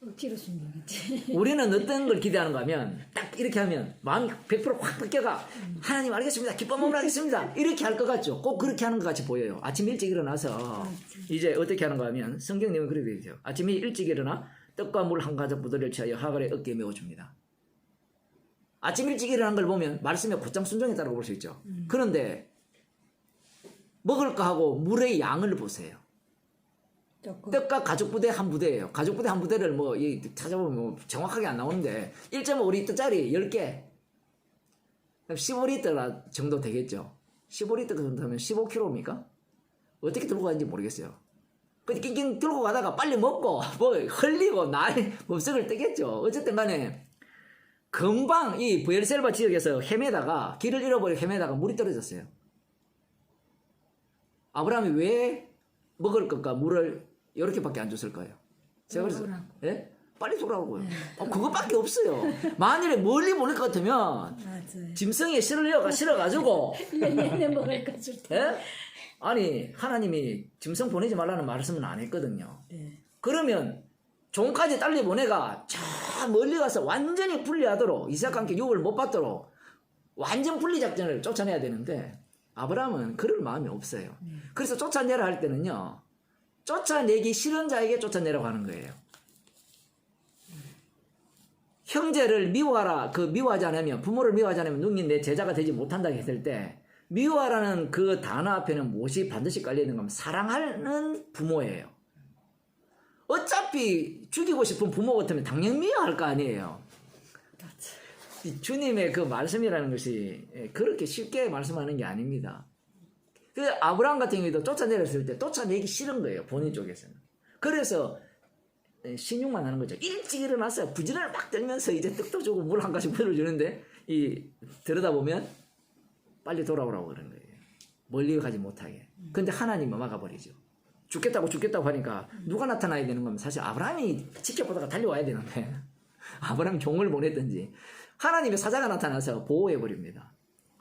억지로 순종했지. 우리는 어떤 걸 기대하는가 하면 딱 이렇게 하면 마음이 100%확 바뀌어가 하나님 알겠습니다. 기쁜 마음으로 하겠습니다. 이렇게 할 것 같죠. 꼭 그렇게 하는 것 같이 보여요. 아침 일찍 일어나서 이제 어떻게 하는가 하면 성경 내용이 그렇게 되어 있어요. 아침에 일찍 일어나 떡과 물 한 가닥 부들을 취하여 하갈의 어깨에 메워줍니다. 아침 일찍 일어난 걸 보면 말씀에 곧장 순종했다고 볼 수 있죠. 그런데 먹을 거 하고 물의 양을 보세요. 떡과 가죽부대 한 부대예요. 가죽부대 한 부대를 뭐 찾아보면 뭐 정확하게 안 나오는데 1.5리터짜리 10개 15리터 정도 되겠죠. 15리터 정도면 15kg입니까? 어떻게 들고 가는지 모르겠어요. 근데 낑낑 들고 가다가 빨리 먹고 뭐 흘리고 날이 몹석을 뜨겠죠. 어쨌든 간에 금방 이 브엘셀바 지역에서 헤매다가 길을 잃어버려 헤매다가 물이 떨어졌어요. 아브라함이 왜 먹을 것과 물을 이렇게밖에 안 줬을까요? 제가 그래서 예? 빨리 돌아오고요. 그것밖에 없어요. 만일에 멀리 보낼 것 같으면 짐승에 실어가지고 얘네 먹을 거 줄 때. 예? 아니 하나님이 짐승 보내지 말라는 말씀은 안 했거든요. 그러면 종까지 딸리 보내가 저 멀리 가서 완전히 분리하도록 이삭과 함께 유업을 못 받도록 완전 분리 작전을 쫓아내야 되는데 아브라함은 그럴 마음이 없어요. 그래서 쫓아내라 할 때는요. 쫓아내기 싫은 자에게 쫓아내라고 하는 거예요. 형제를 미워하라. 미워하지 않으면 부모를 미워하지 않으면 능히 내 제자가 되지 못한다 했을 때 미워하라는 그 단어 앞에는 무엇이 반드시 깔려 있는 건 사랑하는 부모예요. 어차피 죽이고 싶은 부모 같으면 당연히 미워할 거 아니에요. 이 주님의 그 말씀이라는 것이 그렇게 쉽게 말씀하는 게 아닙니다. 그 아브라함 같은 경우에도 쫓아내렸을 때 쫓아내기 싫은 거예요. 본인 쪽에서는. 그래서 신용만 하는 거죠. 일찍 일어나서 부지런히 막 떨면서 이제 떡도 주고 물 한 가지 물어주는데 들여다보면 빨리 돌아오라고 그러는 거예요. 멀리 가지 못하게. 근데 하나님은 막아버리죠. 죽겠다고 하니까 누가 나타나야 되는 거면 사실 아브라함이 지켜보다가 달려와야 되는데 아브라함이 종을 보냈든지 하나님의 사자가 나타나서 보호해버립니다.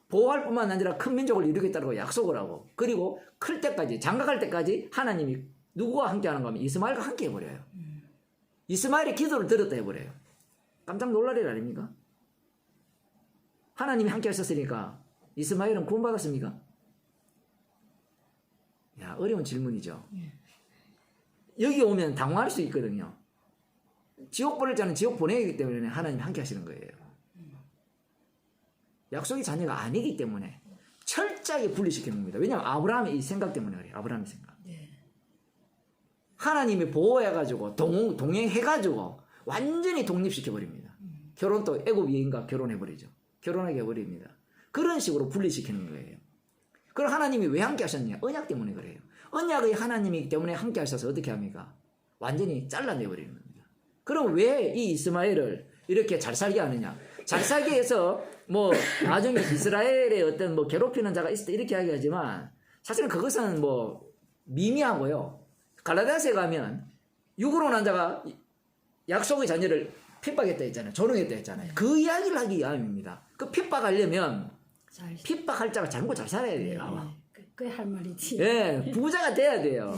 보호할 뿐만 아니라 큰 민족을 이루겠다고 약속을 하고 그리고 클 때까지 장가갈 때까지 하나님이 누구와 함께 하는 거면 이스마엘과 함께 해버려요. 이스마엘이 기도를 들었다 해버려요. 깜짝 놀랄 일 아닙니까? 하나님이 함께 하셨으니까 이스마엘은 구원받았습니까? 야, 어려운 질문이죠. 여기 오면 당황할 수 있거든요. 지옥 보낼 자는 지옥 보내기 때문에 하나님이 함께 하시는 거예요. 약속의 자녀가 아니기 때문에 철저하게 분리시키는 겁니다. 왜냐하면 아브라함의 이 생각 때문에 그래요. 아브라함의 생각. 하나님이 보호해가지고 동행해가지고 완전히 독립시켜버립니다. 결혼도 애굽 여인과 결혼해버리죠. 결혼하게 해버립니다. 그런 식으로 분리시키는 거예요. 그럼 하나님이 왜 함께 하셨냐? 언약 때문에 그래요. 언약의 하나님이기 때문에 함께 하셔서 어떻게 합니까? 완전히 잘라내버리는 겁니다. 그럼 왜 이 이스마엘을 이렇게 잘 살게 하느냐? 잘 살게 해서 나중에 이스라엘의 어떤 괴롭히는 자가 있을 때 이렇게 이야기하지만 사실은 그것은 미미하고요. 갈라디아서에 가면 육으로 난 자가 약속의 자녀를 핍박했다 했잖아요. 조롱했다 했잖아요. 그 이야기를 하기 위함입니다. 그 핍박하려면 핍박할 자가 잘못 잘 살아야 돼요. 그게 할 말이지. 예, 부자가 돼야 돼요.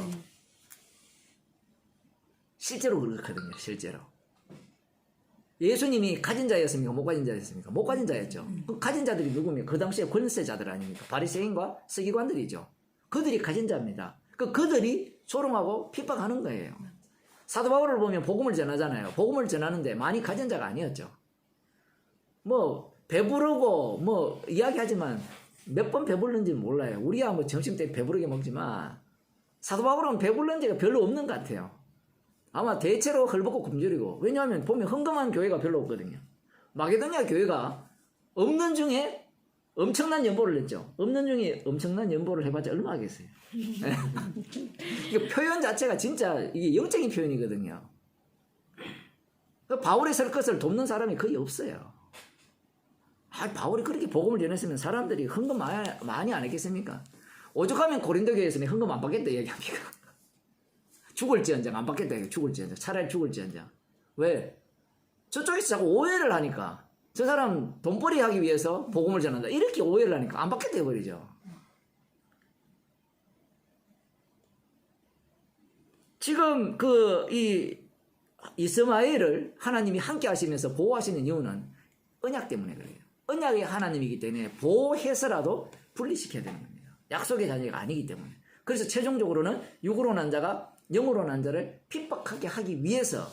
실제로 그렇거든요. 실제로. 예수님이 가진 자였습니까? 못 가진 자였습니까? 못 가진 자였죠. 그 가진 자들이 누구면 그 당시에 권세자들 아닙니까? 바리새인과 서기관들이죠. 그들이 가진 자입니다. 그들이 조롱하고 핍박하는 거예요. 사도 바울을 보면 복음을 전하잖아요. 복음을 전하는데 많이 가진 자가 아니었죠. 배부르고 이야기하지만 몇 번 배불른지는 몰라요. 우리야 점심 때 배부르게 먹지만 사도 바울은 배불른 지가 별로 없는 것 같아요. 아마 대체로 헐벗고 굶주리고 왜냐하면 보면 헌금한 교회가 별로 없거든요. 마게도니아 교회가 없는 중에 엄청난 연보를 냈죠. 없는 중에 엄청난 연보를 해봤자 얼마 하겠어요. 이게 표현 자체가 진짜 이게 영적인 표현이거든요. 바울의 설 것을 돕는 사람이 거의 없어요. 바울이 그렇게 복음을 전했으면 사람들이 헌금 많이 안 했겠습니까? 오죽하면 고린도 교회에서는 헌금 안 받겠다 얘기합니까? 죽을지언정 안 받겠다. 죽을지언정 차라리 죽을지언정. 왜? 저쪽에서 자꾸 오해를 하니까 저 사람 돈벌이 하기 위해서 복음을 전한다 이렇게 오해를 하니까 안 받겠다 해버리죠. 지금 이 이스마엘을 하나님이 함께 하시면서 보호하시는 이유는 언약 때문에 그래요. 언약의 하나님이기 때문에 보호해서라도 분리시켜야 되는 겁니다. 약속의 자녀가 아니기 때문에. 그래서 최종적으로는 육으로 난 자가 영으로 난 자를 핍박하게 하기 위해서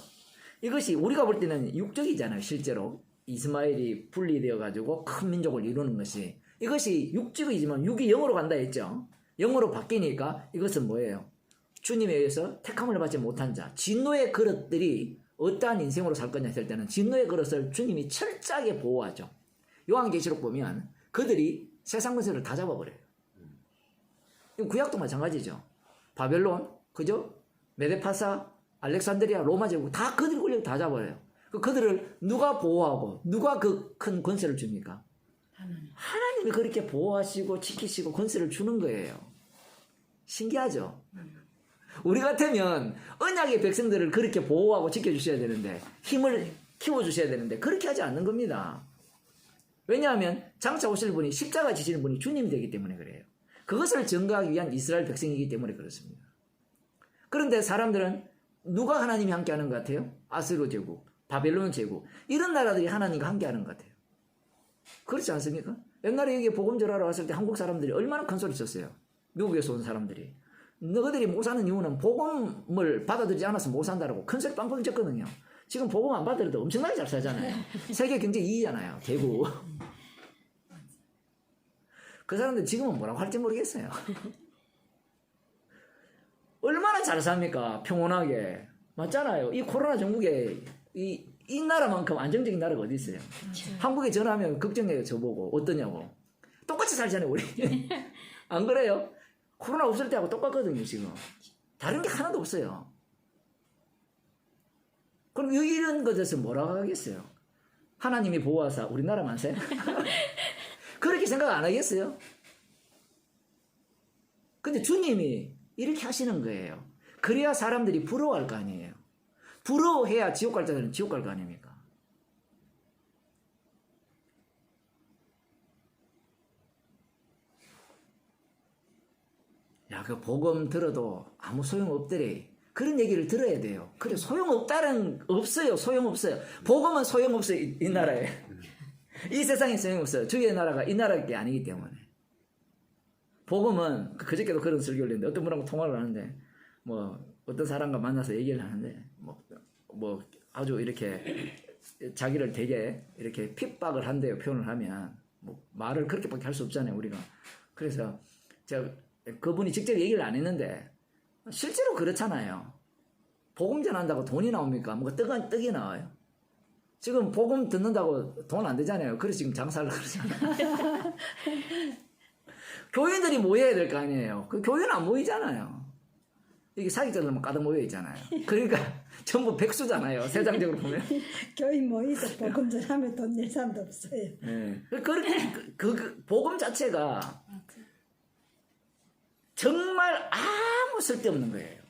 이것이 우리가 볼 때는 육적이잖아요. 실제로 이스마엘이 분리되어 가지고 큰 민족을 이루는 것이 이것이 육적이지만 육이 영으로 간다 했죠. 영으로 바뀌니까 이것은 뭐예요? 주님에 의해서 택함을 받지 못한 자 진노의 그릇들이 어떠한 인생으로 살 거냐 했을 때는 진노의 그릇을 주님이 철저하게 보호하죠. 요한계시록 보면 그들이 세상 권세를 다 잡아버려요. 구약도 마찬가지죠. 바벨론, 그죠? 메데파사, 알렉산드리아, 로마 제국 다 그들이 권력을 다 잡아요. 그들을 누가 보호하고 누가 그 큰 권세를 줍니까? 하나님이 그렇게 보호하시고 지키시고 권세를 주는 거예요. 신기하죠? 우리 같으면 언약의 백성들을 그렇게 보호하고 지켜주셔야 되는데 힘을 키워주셔야 되는데 그렇게 하지 않는 겁니다. 왜냐하면 장차 오실 분이 십자가 지시는 분이 주님이 되기 때문에 그래요. 그것을 증거하기 위한 이스라엘 백성이기 때문에 그렇습니다. 그런데 사람들은 누가 하나님이 함께하는 것 같아요? 아스로 제국, 바벨론 제국 이런 나라들이 하나님과 함께하는 것 같아요. 그렇지 않습니까? 옛날에 여기 복음 전하러 왔을 때 한국 사람들이 얼마나 큰 소리 쳤어요. 미국에서 온 사람들이. 너희들이 못 사는 이유는 복음을 받아들이지 않아서 못 산다라고 큰 소리 빵빵 쳤거든요. 지금 복음 안 받아들여도 엄청나게 잘 살잖아요. 세계 경제 2위잖아요. 대구. 그 사람들 지금은 뭐라고 할지 모르겠어요. 얼마나 잘 삽니까? 평온하게. 맞잖아요. 이 코로나 전국에 이 나라만큼 안정적인 나라가 어디 있어요? 한국에 전화하면 걱정해요. 저보고 어떠냐고. 똑같이 살잖아요. 우리. 안 그래요? 코로나 없을 때하고 똑같거든요. 지금. 다른 게 하나도 없어요. 그럼 이런 것에서 뭐라고 하겠어요? 하나님이 보호하사 우리나라 만세? 그렇게 생각 안 하겠어요? 근데 주님이 이렇게 하시는 거예요. 그래야 사람들이 부러워할 거 아니에요. 부러워해야 지옥 갈 자들은 지옥 갈 거 아닙니까? 야, 그 복음 들어도 아무 소용없더래. 그런 얘기를 들어야 돼요. 그래, 없어요. 소용없어요. 복음은 소용없어요. 이 나라에. 이 세상에 소용없어요. 주의 나라가 이 나라가 아니기 때문에. 복음은 그저께도 그런 설교를 했는데 어떤 분하고 통화를 하는데 뭐 어떤 사람과 만나서 얘기를 하는데 뭐 아주 이렇게 자기를 되게 이렇게 핍박을 한대요. 표현을 하면 뭐 말을 그렇게밖에 할 수 없잖아요. 우리가. 그래서 제가 그분이 직접 얘기를 안 했는데 실제로 그렇잖아요. 복음 전한다고 돈이 나옵니까? 뭐가 떡이 나와요. 지금 복음 듣는다고 돈 안 되잖아요. 그래서 지금 장사를 그러잖아요. 교인들이 모여야 될 거 아니에요. 그 교회는 안 모이잖아요. 이게 사기자들만 가득 모여 있잖아요. 그러니까 전부 백수잖아요. 세상적으로 보면. 교인 모이서 복음 전하면 돈 낼 사람도 없어요. 네. 그렇게 그 복음 자체가 정말 아무 쓸데없는 거예요.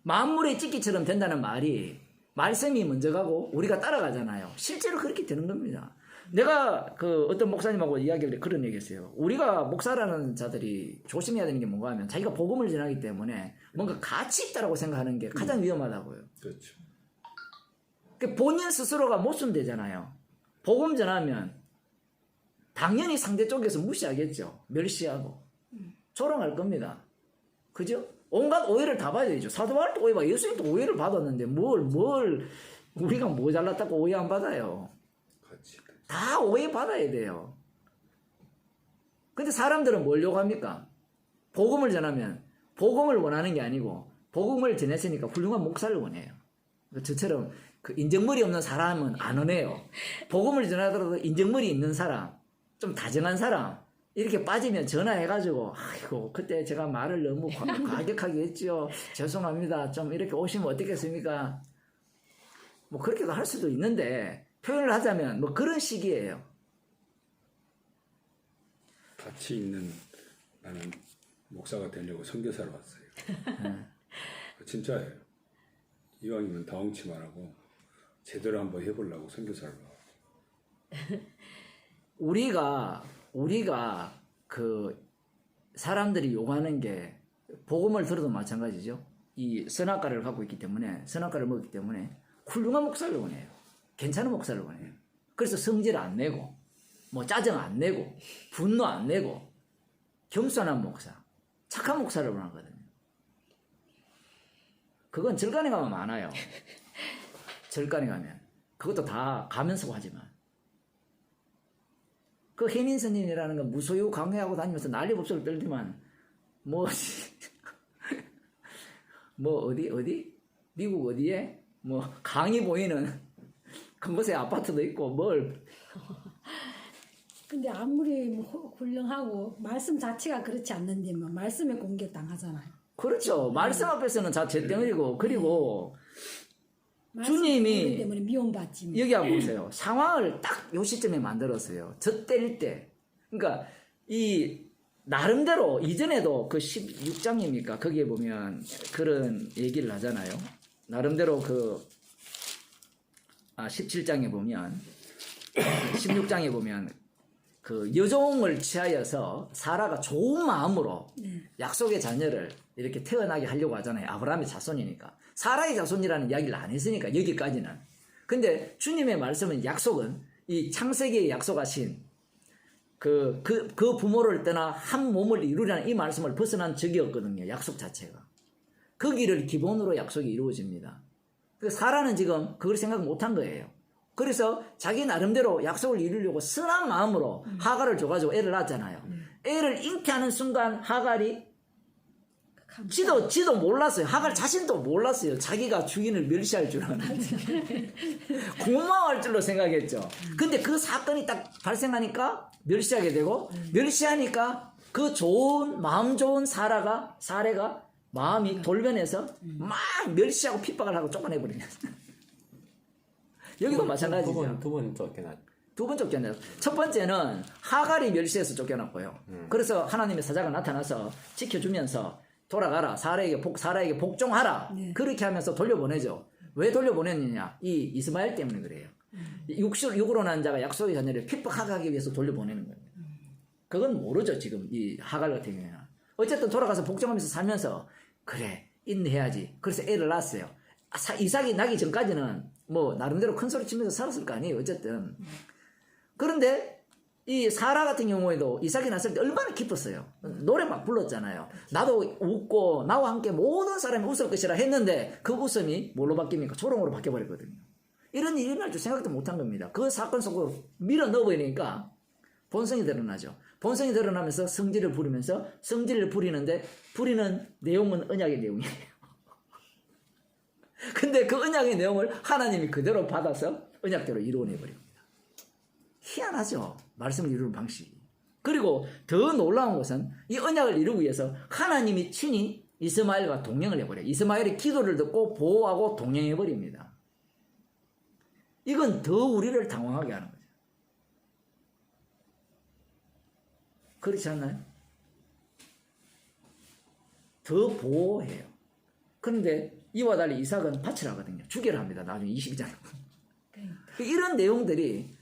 만물의 찢기처럼 된다는 말이 말씀이 먼저 가고 우리가 따라가잖아요. 실제로 그렇게 되는 겁니다. 내가 그 어떤 목사님하고 이야기를 그런 얘기했어요. 우리가 목사라는 자들이 조심해야 되는 게 뭔가 하면 자기가 복음을 전하기 때문에 뭔가 가치 있다라고 생각하는 게 가장 위험하다고요. 그렇죠. 본인 스스로가 못 쓰면 되잖아요. 복음 전하면 당연히 상대 쪽에서 무시하겠죠. 멸시하고 조롱할 겁니다. 그죠? 온갖 오해를 다 받아야죠. 사도 바울도 오해받아. 예수님도 오해를 받았는데 뭘 우리가 뭐 잘났다고 오해 안 받아요. 같이. 다 오해 받아야 돼요. 근데 사람들은 뭘 요구합니까? 복음을 전하면 복음을 원하는 게 아니고 복음을 전했으니까 훌륭한 목사를 원해요. 저처럼 그 인정머리 없는 사람은 안 원해요. 복음을 전하더라도 인정머리 있는 사람, 좀 다정한 사람 이렇게 빠지면 전화해가지고 아이고 그때 제가 말을 너무 과격하게 했죠. 죄송합니다. 좀 이렇게 오시면 어떻겠습니까? 뭐 그렇게도 할 수도 있는데 표현을 하자면 뭐 그런 식이에요. 가치 있는 나는 목사가 되려고 선교사로 왔어요. 진짜예요. 이왕이면 다홍치만 하고 제대로 한번 해보려고 선교사로 왔어요. 우리가 그 사람들이 요구하는 게 복음을 들어도 마찬가지죠. 이 선악과를 갖고 있기 때문에 선악과를 먹기 때문에 훌륭한 목사를 원해요. 괜찮은 목사를 원해요. 그래서 성질 안 내고 뭐 짜증 안 내고 분노 안 내고 겸손한 목사, 착한 목사를 원하거든요. 그건 절간에 가면 많아요. 절간에 가면 그것도 다 가면서 하지만 그 혜민 스님이라는 건 무소유 강요하고 다니면서 난리 법석을 떨지만 뭐 어디 미국 어디에 뭐 강이 보이는 큰 곳에 아파트도 있고 뭘 근데 아무리 뭐 훌륭하고 말씀 자체가 그렇지 않는데 뭐 말씀에 공격당하잖아요. 그렇죠. 말씀 앞에서는 자체 덩어리고 그리고 주님이 때문에 미움받지. 뭐. 여기 한번 보세요. 상황을 딱 요 시점에 만들었어요. 저 때릴 때. 그러니까 이 나름대로 이전에도 그 16장입니까? 거기에 보면 그런 얘기를 하잖아요. 나름대로 17장에 보면 16장에 보면 그 여종을 취하여서 사라가 좋은 마음으로 네. 약속의 자녀를 이렇게 태어나게 하려고 하잖아요. 아브라함의 자손이니까. 사라의 자손이라는 이야기를 안 했으니까 여기까지는. 근데 주님의 말씀은 약속은 이 창세기에 약속하신 그 부모를 떠나 한 몸을 이루라는 이 말씀을 벗어난 적이었거든요. 약속 자체가. 거기를 기본으로 약속이 이루어집니다. 그 사라는 지금 그걸 생각 못한 거예요. 그래서 자기 나름대로 약속을 이루려고 선한 마음으로 하갈을 줘가지고 애를 낳았잖아요. 애를 잉태하는 순간 하갈이 지도 몰랐어요. 하갈 자신도 몰랐어요. 자기가 주인을 멸시할 줄 아는. 고마워할 줄로 생각했죠. 근데 그 사건이 딱 발생하니까 멸시하게 되고, 멸시하니까 그 마음 좋은 사례가 마음이 돌변해서 막 멸시하고 핍박을 하고 쫓아내버립니다. 여기도 마찬가지죠. 두 번 쫓겨났. 두 번 쫓겨내요. 첫 번째는 하갈이 멸시해서 쫓겨났고요. 그래서 하나님의 사자가 나타나서 지켜주면서 돌아가라. 사라에게 복종하라. 네. 그렇게 하면서 돌려보내죠. 왜 돌려보냈느냐? 이 이스마엘 때문에 그래요. 육으로 난 자가 약속의 자녀를 핍박하게 하기 위해서 돌려보내는 거예요. 그건 모르죠. 지금 이 하갈 같은 경우에는. 어쨌든 돌아가서 복종하면서 살면서 그래 인내해야지. 그래서 애를 낳았어요. 이삭이 나기 전까지는 뭐 나름대로 큰 소리 치면서 살았을 거 아니에요. 어쨌든. 그런데 이 사라 같은 경우에도 이삭이 났을 때 얼마나 기뻤어요. 노래 막 불렀잖아요. 나도 웃고 나와 함께 모든 사람이 웃을 것이라 했는데 그 웃음이 뭘로 바뀝니까? 조롱으로 바뀌어버렸거든요. 이런 일이 일어날 줄 생각도 못한 겁니다. 그 사건 속으로 밀어 넣어버리니까 본성이 드러나죠. 본성이 드러나면서 성질을 부리면서 성질을 부리는데 부리는 내용은 언약의 내용이에요. 근데 그 언약의 내용을 하나님이 그대로 받아서 언약대로 이루어내버립니다. 희한하죠. 말씀을 이루는 방식이. 그리고 더 놀라운 것은 이 언약을 이루기 위해서 하나님이 친히 이스마엘과 동행을 해버려요. 이스마엘의 기도를 듣고 보호하고 동행해버립니다. 이건 더 우리를 당황하게 하는 거죠. 그렇지 않나요? 더 보호해요. 그런데 이와 달리 이삭은 바치라 하거든요. 죽여라 합니다. 나중에 22장에. 이런 내용들이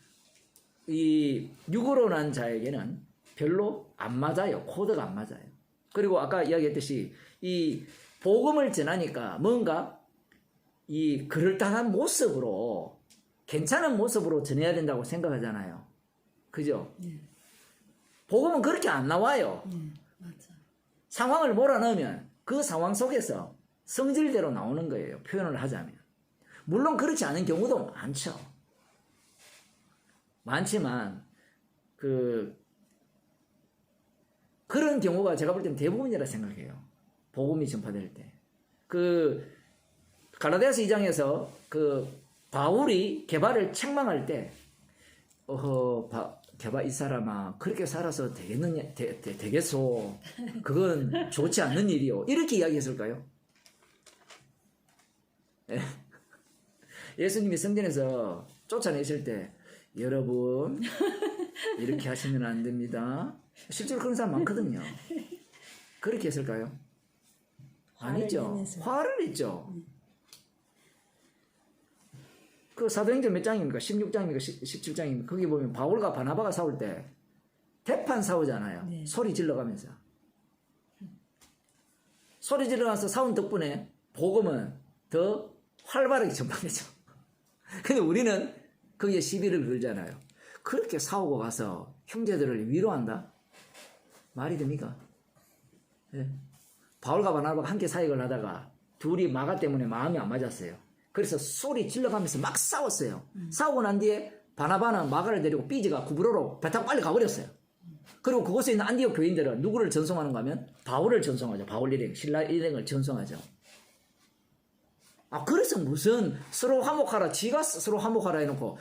이 육으로 난 자에게는 별로 안 맞아요. 코드가 안 맞아요. 그리고 아까 이야기했듯이 이 복음을 전하니까 뭔가 이 그럴듯한 모습으로 괜찮은 모습으로 전해야 된다고 생각하잖아요. 그죠? 네. 복음은 그렇게 안 나와요. 맞아. 상황을 몰아넣으면 그 상황 속에서 성질대로 나오는 거예요. 표현을 하자면. 물론 그렇지 않은 경우도 많죠. 많지만 그런 경우가 제가 볼 때는 대부분이라 생각해요. 복음이 전파될 때. 갈라디아서 2장에서 바울이 게바를 책망할 때 게바 이 사람아 그렇게 살아서 되겠소. 그건 좋지 않는 일이요. 이렇게 이야기했을까요? 예. 예수님이 성전에서 쫓아내실 때 여러분 이렇게 하시면 안 됩니다. 실제로 그런 사람 많거든요. 그렇게 했을까요? 아니죠. 화를 냈죠. 그 사도행전 몇 장입니까? 16장입니까? 17장입니까? 거기 보면 바울과 바나바가 싸울 때 대판 싸우잖아요. 네. 소리 질러가면서. 소리 질러가면서 싸운 덕분에 복음은 더 활발하게 전파되죠. 근데 우리는 거기에 시비를 걸잖아요. 그렇게 싸우고 가서 형제들을 위로한다? 말이 됩니까? 네. 바울과 바나바가 함께 사역을 하다가 둘이 마가 때문에 마음이 안 맞았어요. 그래서 소리 질러가면서 막 싸웠어요. 싸우고 난 뒤에 바나바는 마가를 데리고 삐지가 구브로로 배 타고 빨리 가버렸어요. 그리고 그곳에 있는 안디옥 교인들은 누구를 전송하는가 하면 바울을 전송하죠. 바울 일행, 신라 일행을 전송하죠. 그래서 무슨 서로 화목하라, 지가 서로 화목하라 해놓고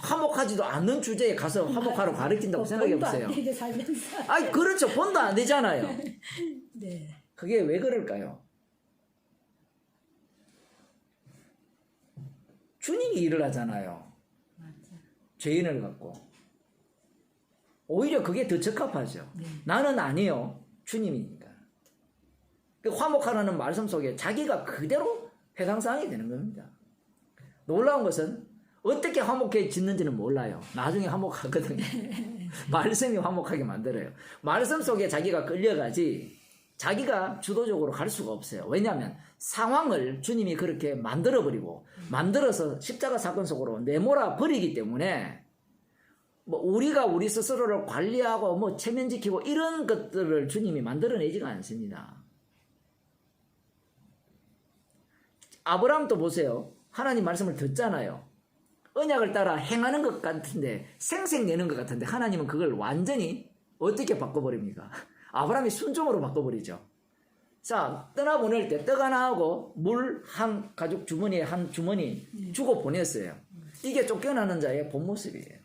화목하지도 않는 주제에 가서 화목하라고 가르친다고 생각해보세요. 그렇죠. 본도 안 되잖아요. 네. 그게 왜 그럴까요? 주님이 일을 하잖아요. 맞아. 죄인을 갖고. 오히려 그게 더 적합하죠. 나는 아니요. 주님이니까. 화목하라는 말씀 속에 자기가 그대로 해당사항이 되는 겁니다. 놀라운 것은 어떻게 화목해지는지는 몰라요. 나중에 화목하거든요. 말씀이 화목하게 만들어요. 말씀 속에 자기가 끌려가지 자기가 주도적으로 갈 수가 없어요. 왜냐하면 상황을 주님이 그렇게 만들어버리고 만들어서 십자가 사건 속으로 내몰아 버리기 때문에 뭐 우리가 우리 스스로를 관리하고 뭐 체면지키고 이런 것들을 주님이 만들어내지가 않습니다. 아브라함도 보세요. 하나님 말씀을 듣잖아요. 언약을 따라 행하는 것 같은데 생색내는 것 같은데 하나님은 그걸 완전히 어떻게 바꿔버립니까? 아브라함이 순종으로 바꿔버리죠. 자, 떠나보낼 때 떡 하나 하고 물 한 가죽 주머니에 한 주머니 주고 보냈어요. 이게 쫓겨나는 자의 본 모습이에요.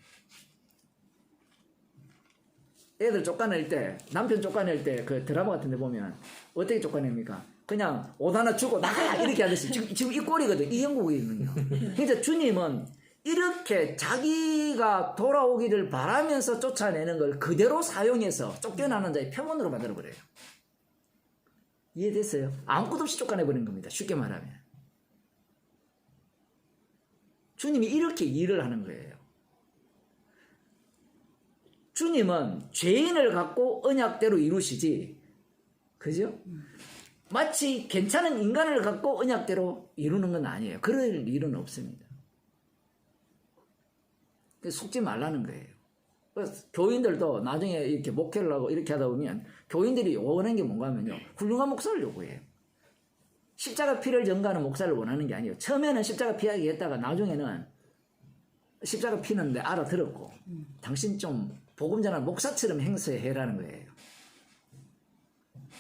애들 쫓아낼 때, 남편 쫓아낼 때 그 드라마 같은 데 보면 어떻게 쫓아냅니까? 그냥 옷 하나 주고 나가! 이렇게 하듯이 지금 이 꼴이거든. 이 형국이거든요. 그러니까 주님은 이렇게 자기가 돌아오기를 바라면서 쫓아내는 걸 그대로 사용해서 쫓겨나는 자의 표본으로 만들어버려요. 이해됐어요? 아무것도 없이 쫓아내버린 겁니다. 쉽게 말하면. 주님이 이렇게 일을 하는 거예요. 주님은 죄인을 갖고 언약대로 이루시지, 그죠? 마치 괜찮은 인간을 갖고 언약대로 이루는 건 아니에요. 그럴 일은 없습니다. 속지 말라는 거예요. 그래서 교인들도 나중에 이렇게 목회를 하고 이렇게 하다 보면 교인들이 원하는 게 뭔가 하면요. 훌륭한 목사를 요구해요. 십자가 피를 전가하는 목사를 원하는 게 아니에요. 처음에는 십자가 피하게 했다가 나중에는 십자가 피는데 알아들었고 당신 좀 복음 전할 목사처럼 행세해라는 거예요.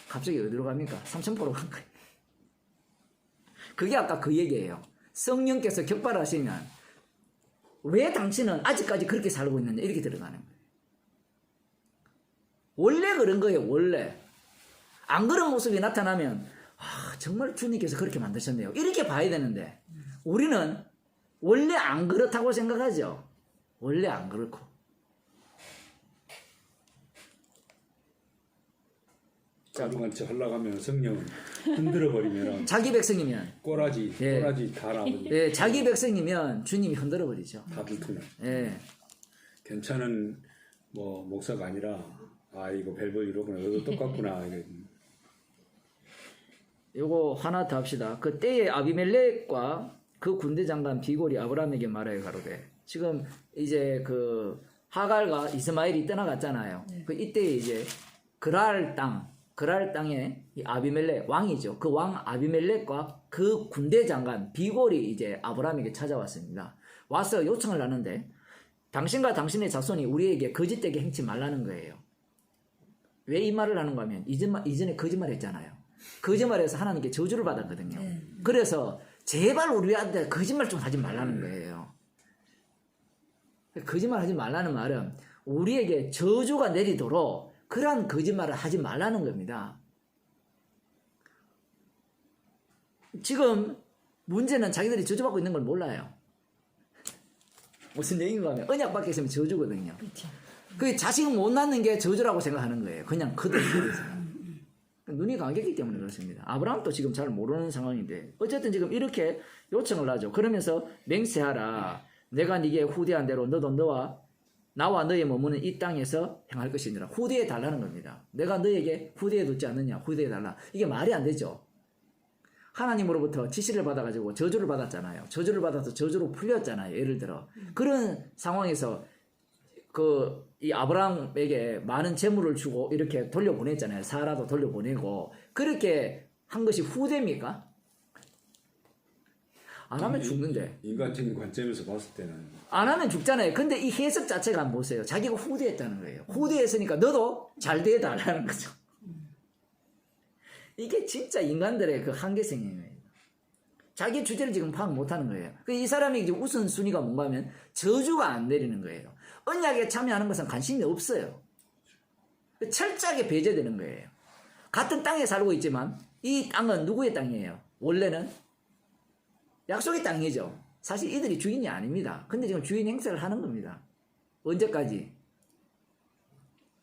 갑자기 어디로 갑니까? 삼천포로 간 거예요. 그게 아까 그 얘기예요. 성령께서 격발하시면 왜 당신은 아직까지 그렇게 살고 있느냐 이렇게 들어가는 거예요. 원래 그런 거예요. 원래 안 그런 모습이 나타나면 정말 주님께서 그렇게 만드셨네요 이렇게 봐야 되는데 우리는 원래 안 그렇다고 생각하죠. 원래 안 그렇고 자루같이 하려면 성령은 흔들어버리면 자기 백성이면 꼬라지 다 나오거든요. 예, 자기 백성이면 주님이 흔들어 버리죠. 다 들통나. 예. 괜찮은 뭐 목사가 아니라 이거 벨벌 이러구나 이거 똑같구나. 요거 하나 더 합시다. 그 때에 아비멜렉과 그 군대 장관 비골이 아브라함에게 말하여 가로되 지금 이제 그 하갈과 이스마엘이 떠나갔잖아요. 그 이때 이제 그랄 땅에 이 아비멜렉 왕이죠. 그 왕 아비멜렉과 그 군대 장관 비골이 이제 아브라함에게 찾아왔습니다. 와서 요청을 하는데 당신과 당신의 자손이 우리에게 거짓되게 행치 말라는 거예요. 왜 이 말을 하는가 하면 이전에 거짓말했잖아요. 거짓말해서 하나님께 저주를 받았거든요. 그래서 제발 우리한테 거짓말 좀 하지 말라는 거예요. 거짓말 하지 말라는 말은 우리에게 저주가 내리도록 그러한 거짓말을 하지 말라는 겁니다. 지금 문제는 자기들이 저주받고 있는 걸 몰라요. 무슨 얘기인가 하면 언약 밖에 있으면 저주거든요. 그 자식 못 낳는 게 저주라고 생각하는 거예요. 그냥 그대로. 눈이 감겼기 때문에 그렇습니다. 아브라함도 지금 잘 모르는 상황인데 어쨌든 지금 이렇게 요청을 하죠. 그러면서 맹세하라. 내가 네게 후대한 대로 너도 나와 너의 머무는 이 땅에서 행할 것이니라. 후대해 달라는 겁니다. 내가 너에게 후대해 두지 않느냐. 후대해 달라. 이게 말이 안 되죠. 하나님으로부터 지시를 받아가지고 저주를 받았잖아요. 저주를 받아서 저주로 풀렸잖아요. 예를 들어. 그런 상황에서 이 아브라함에게 많은 재물을 주고 이렇게 돌려보냈잖아요. 사라도 돌려보내고. 그렇게 한 것이 후대입니까? 안 하면 죽는데. 인간적인 관점에서 봤을 때는 안 하면 죽잖아요. 근데 이 해석 자체가 한번 보세요. 자기가 후대했다는 거예요. 후대했으니까 너도 잘 되어달라는 거죠. 이게 진짜 인간들의 그 한계성이에요. 자기 주제를 지금 파악 못하는 거예요. 이 사람이 이제 우선순위가 뭔가 하면 저주가 안 내리는 거예요. 언약에 참여하는 것은 관심이 없어요. 철저하게 배제되는 거예요. 같은 땅에 살고 있지만 이 땅은 누구의 땅이에요? 원래는 약속의 땅이죠. 사실 이들이 주인이 아닙니다. 근데 지금 주인 행세를 하는 겁니다. 언제까지?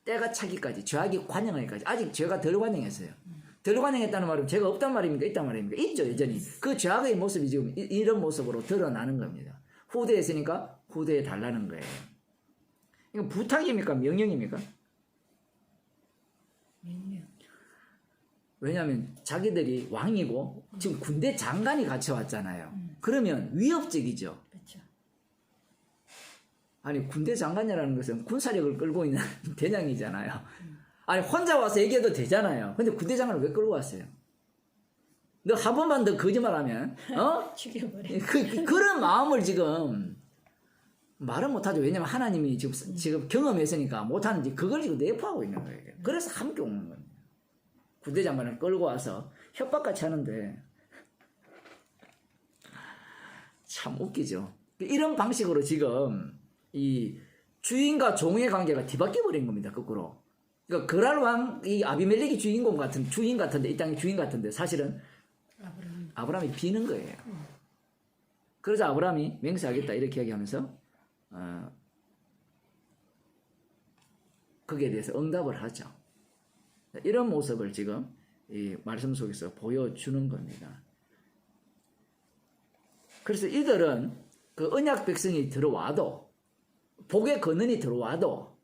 때가 차기까지, 죄악이 관영하기까지. 아직 죄가 덜 관영했어요. 덜 관영했다는 말은 죄가 없단 말입니까? 있단 말입니까? 있죠, 여전히. 그 죄악의 모습이 지금 이런 모습으로 드러나는 겁니다. 후대에 있으니까 후대에 달라는 거예요. 이거 부탁입니까? 명령입니까? 명령. 왜냐하면 자기들이 왕이고 지금 군대 장관이 같이 왔잖아요. 그러면 위협적이죠. 그렇죠. 아니 군대 장관이라는 것은 군사력을 끌고 있는 대장이잖아요. 아니 혼자 와서 얘기해도 되잖아요. 근데 군대 장관을 왜 끌고 왔어요? 너 한 번만 더 거짓말하면 죽여버려. 그런 마음을 지금 말은 못하죠. 왜냐면 하나님이 지금 경험했으니까 못하는지 그걸 지금 내포하고 있는 거예요. 그래서 함께 오는 겁니다. 군대 장관을 끌고 와서 협박같이 하는데 참 웃기죠. 이런 방식으로 지금 이 주인과 종의 관계가 뒤바뀌어 버린 겁니다. 거꾸로. 그러니까 그랄 왕, 이 아비멜렉이 주인 같은데 이 땅의 주인 같은데 사실은 아브라함이 비는 거예요. 그래서 아브라함이 맹세하겠다 이렇게 이야기하면서 거기에 대해서 응답을 하죠. 이런 모습을 지금 이 말씀 속에서 보여주는 겁니다. 그래서 이들은 그 언약 백성이 들어와도 복의 근원이 들어와도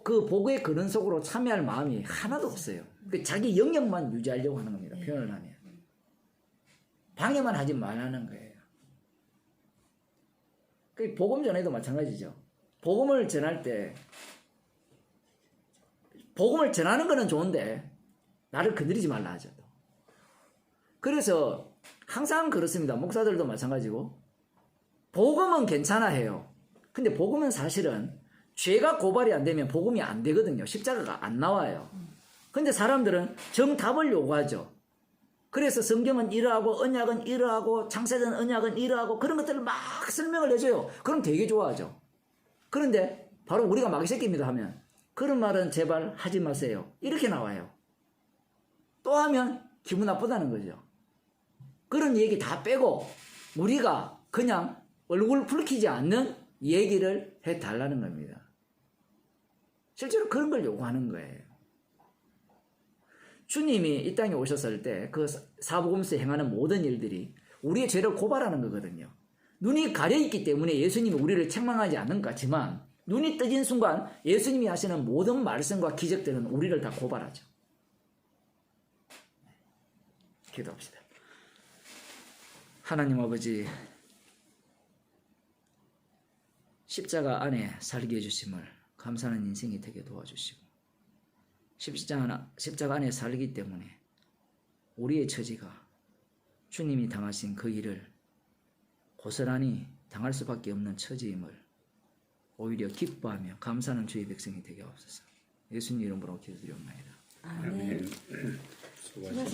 그 복의 근원 속으로 참여할 마음이 하나도 없어요. 자기 영역만 유지하려고 하는 겁니다. 표현을 하면 방해만 하지 말라는 거예요. 그 복음 전에도 마찬가지죠. 복음을 전할 때 복음을 전하는 거는 좋은데 나를 건드리지 말라 하죠. 그래서 항상 그렇습니다. 목사들도 마찬가지고 복음은 괜찮아 해요. 근데 복음은 사실은 죄가 고발이 안 되면 복음이 안 되거든요. 십자가가 안 나와요. 근데 사람들은 정답을 요구하죠. 그래서 성경은 이러하고 언약은 이러하고 창세전 언약은 이러하고 그런 것들을 막 설명을 해줘요. 그럼 되게 좋아하죠. 그런데 바로 우리가 마귀 새끼입니다 하면 그런 말은 제발 하지 마세요. 이렇게 나와요. 또 하면 기분 나쁘다는 거죠. 그런 얘기 다 빼고 우리가 그냥 얼굴 붉히지 않는 얘기를 해달라는 겁니다. 실제로 그런 걸 요구하는 거예요. 주님이 이 땅에 오셨을 때 그 사복음서에 행하는 모든 일들이 우리의 죄를 고발하는 거거든요. 눈이 가려있기 때문에 예수님이 우리를 책망하지 않는 것 같지만 눈이 떠진 순간 예수님이 하시는 모든 말씀과 기적들은 우리를 다 고발하죠. 기도합시다. 하나님 아버지, 십자가 안에 살게 해주심을 감사하는 인생이 되게 도와주시고 십자가 안에 살기 때문에 우리의 처지가 주님이 당하신 그 일을 고스란히 당할 수밖에 없는 처지임을 오히려 기뻐하며 감사하는 주의 백성이 되게 하옵소서. 예수님 이름으로 기도드리옵나이다. 아멘. 수고하셨습니다.